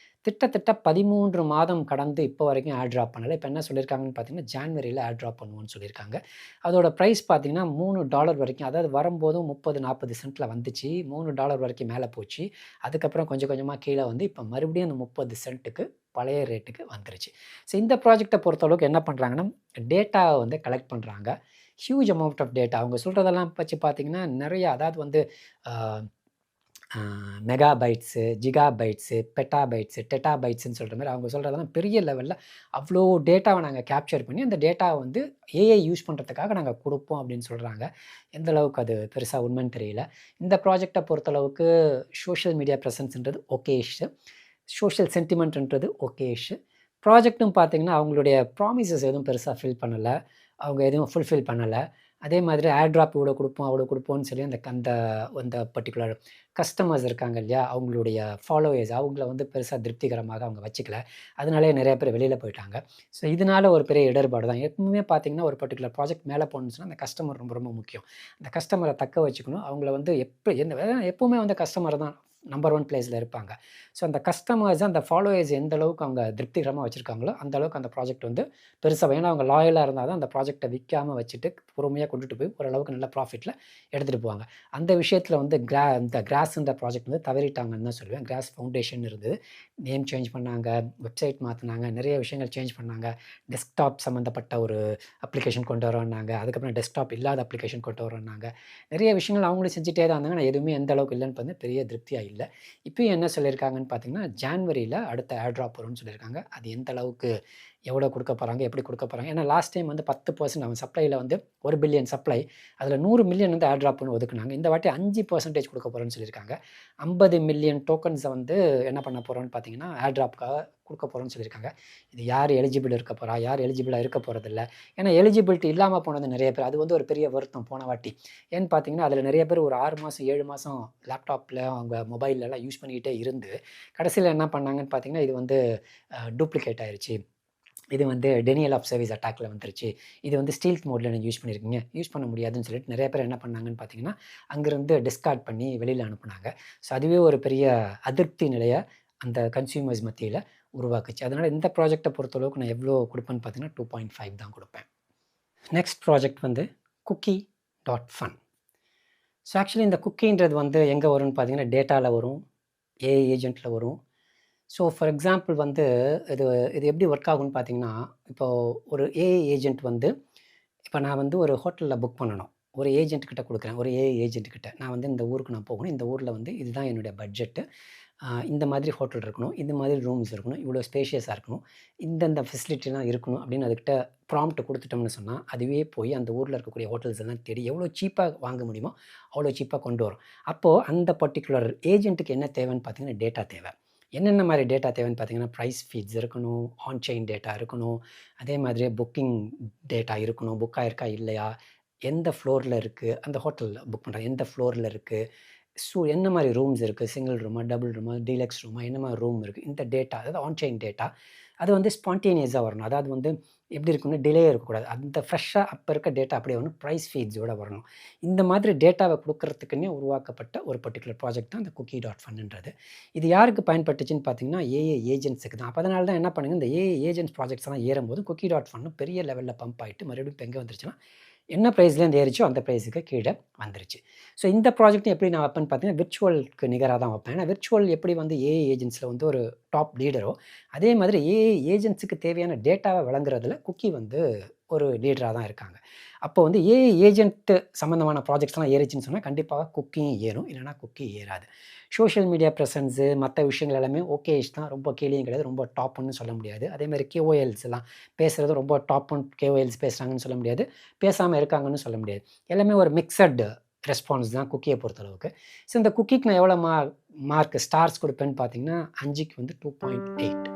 கிட்டத்தட்ட 13 மாதம் கடந்து இப்போ வரைக்கும் ஆட் ட்ராப் பண்ணலை. இப்போ என்ன சொல்லியிருக்காங்கன்னு பார்த்தீங்கன்னா, ஜான்வரியில் ஆட் ட்ராப் பண்ணுவோன்னு சொல்லியிருக்காங்க. அதோட ப்ரைஸ் பார்த்தீங்கன்னா $3 வரைக்கும், அதாவது வரும்போதும் 30-40 சென்ட்டில் வந்துச்சு. $3 வரைக்கும் மேலே போச்சு. அதுக்கப்புறம் கொஞ்சம் கொஞ்சமாக கீழே வந்து இப்போ மறுபடியும் அந்த 30 சென்ட்டுக்கு பழைய ரேட்டுக்கு வந்துருச்சு. ஸோ இந்த ப்ராஜெக்டை பொறுத்தளவுக்கு என்ன பண்ணுறாங்கன்னா, டேட்டாவை வந்து கலெக்ட் பண்ணுறாங்க. Huge amount of data. அவங்க சொல்கிறதெல்லாம் வச்சு பார்த்தீங்கன்னா நிறையா, அதாவது வந்து மெகாபைட்ஸு, ஜிகாபைட்ஸு, பெட்டாபைட்ஸு, டெட்டாபைட்ஸுன்னு சொல்கிற மாதிரி அவங்க சொல்கிறதெல்லாம் பெரிய லெவலில் அவ்வளோ டேட்டாவை நாங்கள் கேப்சர் பண்ணி அந்த டேட்டாவை வந்து ஏஐ யூஸ் பண்ணுறதுக்காக நாங்கள் கொடுப்போம் அப்படின்னு சொல்கிறாங்க. எந்த அளவுக்கு அது பெருசாக உண்மைன்னு தெரியல. இந்த ப்ராஜெக்டை பொறுத்தளவுக்கு சோஷியல் மீடியா ப்ரெசன்ஸ்ன்றது ஓகேஷு, சோஷியல் சென்டிமெண்ட்ன்றது ஓகேஷு. ப்ராஜெக்ட்டும் பார்த்திங்கன்னா அவங்களுடைய ப்ராமிசஸ் எதுவும் பெருசாக ஃபில் பண்ணலை, அவங்க எதுவும் ஃபுல்ஃபில் பண்ணலை. அதே மாதிரி ஆட் ட்ராப் இவ்வளோ கொடுப்போம் அவ்வளோ கொடுப்போம்னு சொல்லி அந்த அந்த அந்த பர்டிகுலர் கஸ்டமர்ஸ் இருக்காங்க இல்லையா, அவங்களுடைய ஃபாலோவர்ஸ் அவங்கள வந்து பெருசாக திருப்திகரமாக அவங்க வச்சுக்கல. அதனாலே நிறைய பேர் வெளியில் போயிட்டாங்க. ஸோ இதனால ஒரு பெரிய இடர்பாடு தான். எப்பவுமே பார்த்திங்கன்னா ஒரு பர்டிகுலர் ப்ராஜெக்ட் மேலே போகணுன்னு சொன்னால் அந்த கஸ்டமர் ரொம்ப ரொம்ப முக்கியம். அந்த கஸ்டமரை தக்க வச்சுக்கணும். அவங்கள வந்து எப்பவுமே வந்து கஸ்டமரை தான் நம்பர் 1 பிளேஸில் இருப்பாங்க. ஸோ அந்த கஸ்டமர்ஸ் அந்த ஃபாலோவர்ஸ் எந்த அளவுக்கு அவங்க திருப்திகரமாக வச்சுருக்காங்களோ அந்த அளவுக்கு அந்த ப்ராஜெக்ட் வந்து பெருசாக, ஏன்னா அவங்க லாயலாக இருந்தால் தான் அந்த ப்ராஜெக்டை விற்காமல் வச்சுட்டு பொறுமையாக கொண்டுட்டு போய் ஓரளவுக்கு நல்ல ப்ராஃபிட்டில் எடுத்துகிட்டு போவாங்க. அந்த விஷயத்தில் வந்து இந்த கிராஸ்ன்ற ப்ராஜெக்ட் வந்து தவறிட்டாங்கன்னு தான் சொல்லுவேன். கிராஸ் ஃபவுண்டேஷன் இருந்தது, நேம் சேஞ்ச் பண்ணாங்க, வெப்சைட் மாற்றினாங்க, நிறைய விஷயங்கள் சேஞ்ச் பண்ணாங்க. டெஸ்க்டாப் சம்மந்தப்பட்ட ஒரு அப்ளிகேஷன் கொண்டு வரோன்னாங்க, அதுக்கப்புறம் டெஸ்க்டாப் இல்லாத அப்ளிகேஷன் கொண்டு வரோன்னாங்க. நிறைய விஷயங்கள் அவங்களும் செஞ்சுட்டே தான் இருந்தாங்க. ஆனால் எதுவுமே எந்த அளவுக்கு இல்லைன்னு பார்த்து பெரிய திருப்தியாக இல்லை. இப்பயும் என்ன சொல்லியிருக்காங்கன்னு பார்த்தீங்கன்னா, ஜான்வரியில் அடுத்த ஏர்ட்ராப் வரும்னு சொல்லியிருக்காங்க. அது எந்த அளவுக்கு எவ்வளோ கொடுக்க போகிறாங்க, எப்படி கொடுக்க போகிறாங்க? ஏன்னா லாஸ்ட் டைம் வந்து 10% அவன் சப்ளையில் வந்து 1 பில்லியன் சப்ளை, அதில் 100 மில்லியன் வந்து ஏர்ட்ராப்னு ஒதுக்குனாங்க. இந்த வாட்டி 5% கொடுக்க போகிறோன்னு சொல்லியிருக்காங்க. 50 மில்லியன் டோக்கன்ஸை வந்து என்ன பண்ண போகிறோன்னு பார்த்தீங்கன்னா ஏர்ட்ராப்காக கொடுக்க போகிறோன்னு சொல்லியிருக்காங்க. இது யார் எலிஜிபிள் இருக்க போகிறா, யார் எலிஜிபிளாக இருக்க போகிறதில்ல. ஏன்னா எலிஜிபிலிட்டி இல்லாமல் போனது நிறைய பேர். அது வந்து ஒரு பெரிய வருத்தம் போன வாட்டி. ஏன்னு பார்த்தீங்கன்னா அதில் நிறைய பேர் ஒரு 6 மாதம் 7 மாதம் லேப்டாப்பில் அவங்க மொபைல்லலாம் யூஸ் பண்ணிக்கிட்டே இருந்து கடைசியில் என்ன பண்ணாங்கன்னு பார்த்தீங்கன்னா இது வந்து டூப்ளிகேட் ஆயிடுச்சு, இது வந்து டெனியல் ஆஃப் சர்வீஸ் அட்டாக்ல வந்துருச்சு, இது வந்து ஸ்டீல்த் மோடில் நீங்கள் யூஸ் பண்ணியிருக்கீங்க, யூஸ் பண்ண முடியாதுன்னு சொல்லிட்டு நிறைய பேர் என்ன பண்ணாங்கன்னு பார்த்தீங்கன்னா அங்கேருந்து டிஸ்கார்ட் பண்ணி வெளியில் அனுப்புனாங்க. ஸோ அதுவே ஒரு பெரிய அதிருப்தி நிலையை அந்த கன்சியூமர்ஸ் மத்தியில் உருவாக்குச்சு. அதனால் இந்த ப்ராஜெக்டை பொறுத்தளவுக்கு நான் எவ்வளோ கொடுப்பேன்னு பார்த்தீங்கன்னா 2.5 தான் கொடுப்பேன். நெக்ஸ்ட் ப்ராஜெக்ட் வந்து cookie.fun. ஸோ ஆக்சுவலி இந்த குக்கின்றது வந்து எங்கே வரும்னு பார்த்தீங்கன்னா டேட்டாவில் வரும், ஏஐ ஏஜென்ட்டில் வரும். ஸோ ஃபார் எக்ஸாம்பிள் வந்து இது இது எப்படி ஒர்க் ஆகும்னு பார்த்தீங்கன்னா, இப்போது ஒரு ஏஐ ஏஜென்ட் வந்து இப்போ நான் வந்து ஒரு ஹோட்டலில் புக் பண்ணணும், ஒரு ஏஜென்ட் கிட்ட கொடுக்குறேன், ஒரு ஏஐ ஏஜென்ட் கிட்ட நான் வந்து இந்த ஊருக்கு நான் போகணும், இந்த ஊரில் வந்து இதுதான் என்னுடைய பட்ஜெட்டு, இந்த மாதிரி ஹோட்டல் இருக்கணும், இந்த மாதிரி ரூம்ஸ் இருக்கணும், இவ்வளோ ஸ்பேஷியஸாக இருக்கணும், இந்தந்த ஃபெசிலிட்டிலாம் இருக்கணும் அப்படின்னு அதுக்கிட்ட ப்ராம்ப்ட் கொடுத்துட்டோம்னு சொன்னால் அதுவே போய் அந்த ஊரில் இருக்கக்கூடிய ஹோட்டல்ஸ் எல்லாம் தேடி எவ்வளோ சீப்பாக வாங்க முடியுமோ அவ்வளோ சீப்பாக கொண்டு வரும். அப்போது அந்த பர்டிகுலர் ஏஜென்ட்டுக்கு என்ன தேவைன்னு பார்த்தீங்கன்னா டேட்டா தேவை. என்னென்ன மாதிரி டேட்டா தேவைன்னு பார்த்தீங்கன்னா ப்ரைஸ் ஃபீட்ஸ் இருக்கணும், ஆன்சைன் டேட்டா இருக்கணும், அதே மாதிரியே புக்கிங் டேட்டா இருக்கணும், புக் ஆயிருக்கா இல்லையா, எந்த ஃப்ளோரில் இருக்குது அந்த ஹோட்டலில் புக் பண்ணுறாங்க, எந்த ஃப்ளோரில் இருக்குது, ஸோ என்ன மாதிரி ரூம்ஸ் இருக்குது, சிங்கிள் ரூமா, டபுள் ரூமா, டீலக்ஸ் ரூமா, என்ன மாதிரி ரூம் இருக்குது, இந்த டேட்டா அதாவது ஆன்சைன் டேட்டா அது வந்து ஸ்பான்டேனியஸாக வரணும். அதாவது வந்து எப்படி இருக்குன்னு டிலே இருக்கக்கூடாது, அந்த ஃப்ரெஷ்ஷாக அப்போ இருக்க டேட்டா அப்படியே வரணும், ப்ரைஸ் ஃபீட்ஸோடு வரணும். இந்த மாதிரி டேட்டாவை கொடுக்கறதுக்குன்னே உருவாக்கப்பட்ட ஒரு பர்டிகுலர் ப்ராஜெக்ட் தான் இந்த cookie.funன்றது. இது யாருக்கு பயன்பட்டுச்சுன்னு பார்த்தீங்கன்னா ஏஏ ஏஜென்ட்ஸுக்கு தான். அப்போ அதனால தான் என்ன பண்ணுங்க, இந்த ஏஏ ஏஜென்ட்ஸ் ப்ராஜெக்ட்ஸ்லாம் ஏறும்போது cookie.fun பெரிய லெவலில் பம்ப் ஆகிட்டு மறுபடியும் இப்போ எங்கே வந்துருச்சுன்னா என்ன ப்ரைஸ்லேருந்து ஏறிச்சோ அந்த ப்ரைஸுக்கு கீழே வந்துருச்சு. ஸோ இந்த ப்ராஜெக்ட்டும் எப்படி நான் வைப்பேன்னு பார்த்தீங்கன்னா விர்ச்சுவலுக்கு நிகராக தான் வைப்பேன். ஏன்னா விர்ச்சுவல் எப்படி வந்து ஏஐ ஏஜென்ட்ஸில் வந்து ஒரு டாப் லீடரோ அதே மாதிரி ஏஐ ஏஜென்ட்ஸுக்கு தேவையான டேட்டாவை வழங்குறதுல குக்கி வந்து ஒரு லீடராக தான் இருக்காங்க. அப்போ வந்து ஏஐ ஏஜென்ட் சம்மந்தமான ப்ராஜெக்ட்ஸ்லாம் ஏறிச்சுன்னு சொன்னால் கண்டிப்பாக குக்கியும் ஏறும், இல்லைனா குக்கி ஏறாது. சோஷியல் மீடியா ப்ரெசன்ஸு மற்ற விஷயங்கள் எல்லாமே ஓகேஷ் தான், ரொம்ப கீழேயும் கிடையாது, ரொம்ப டாப்னு சொல்ல முடியாது. அதேமாதிரி கேஓஎல்ஸ் எல்லாம் பேசுகிறது ரொம்ப டாப்னு கேஓஎல்ஸ் பேசுகிறாங்கன்னு சொல்ல முடியாது, பேசாமல் இருக்காங்கன்னு சொல்ல முடியாது. எல்லாமே ஒரு மிக்சட் ரெஸ்பான்ஸ் தான் குக்கியை பொறுத்தளவுக்கு. ஸோ இந்த குக்கிக்கு நான் எவ்வளோ மார்க் ஸ்டார்ஸ் கொடுப்பேன்னு பார்த்தீங்கன்னா 5க்கு வந்து 2.8.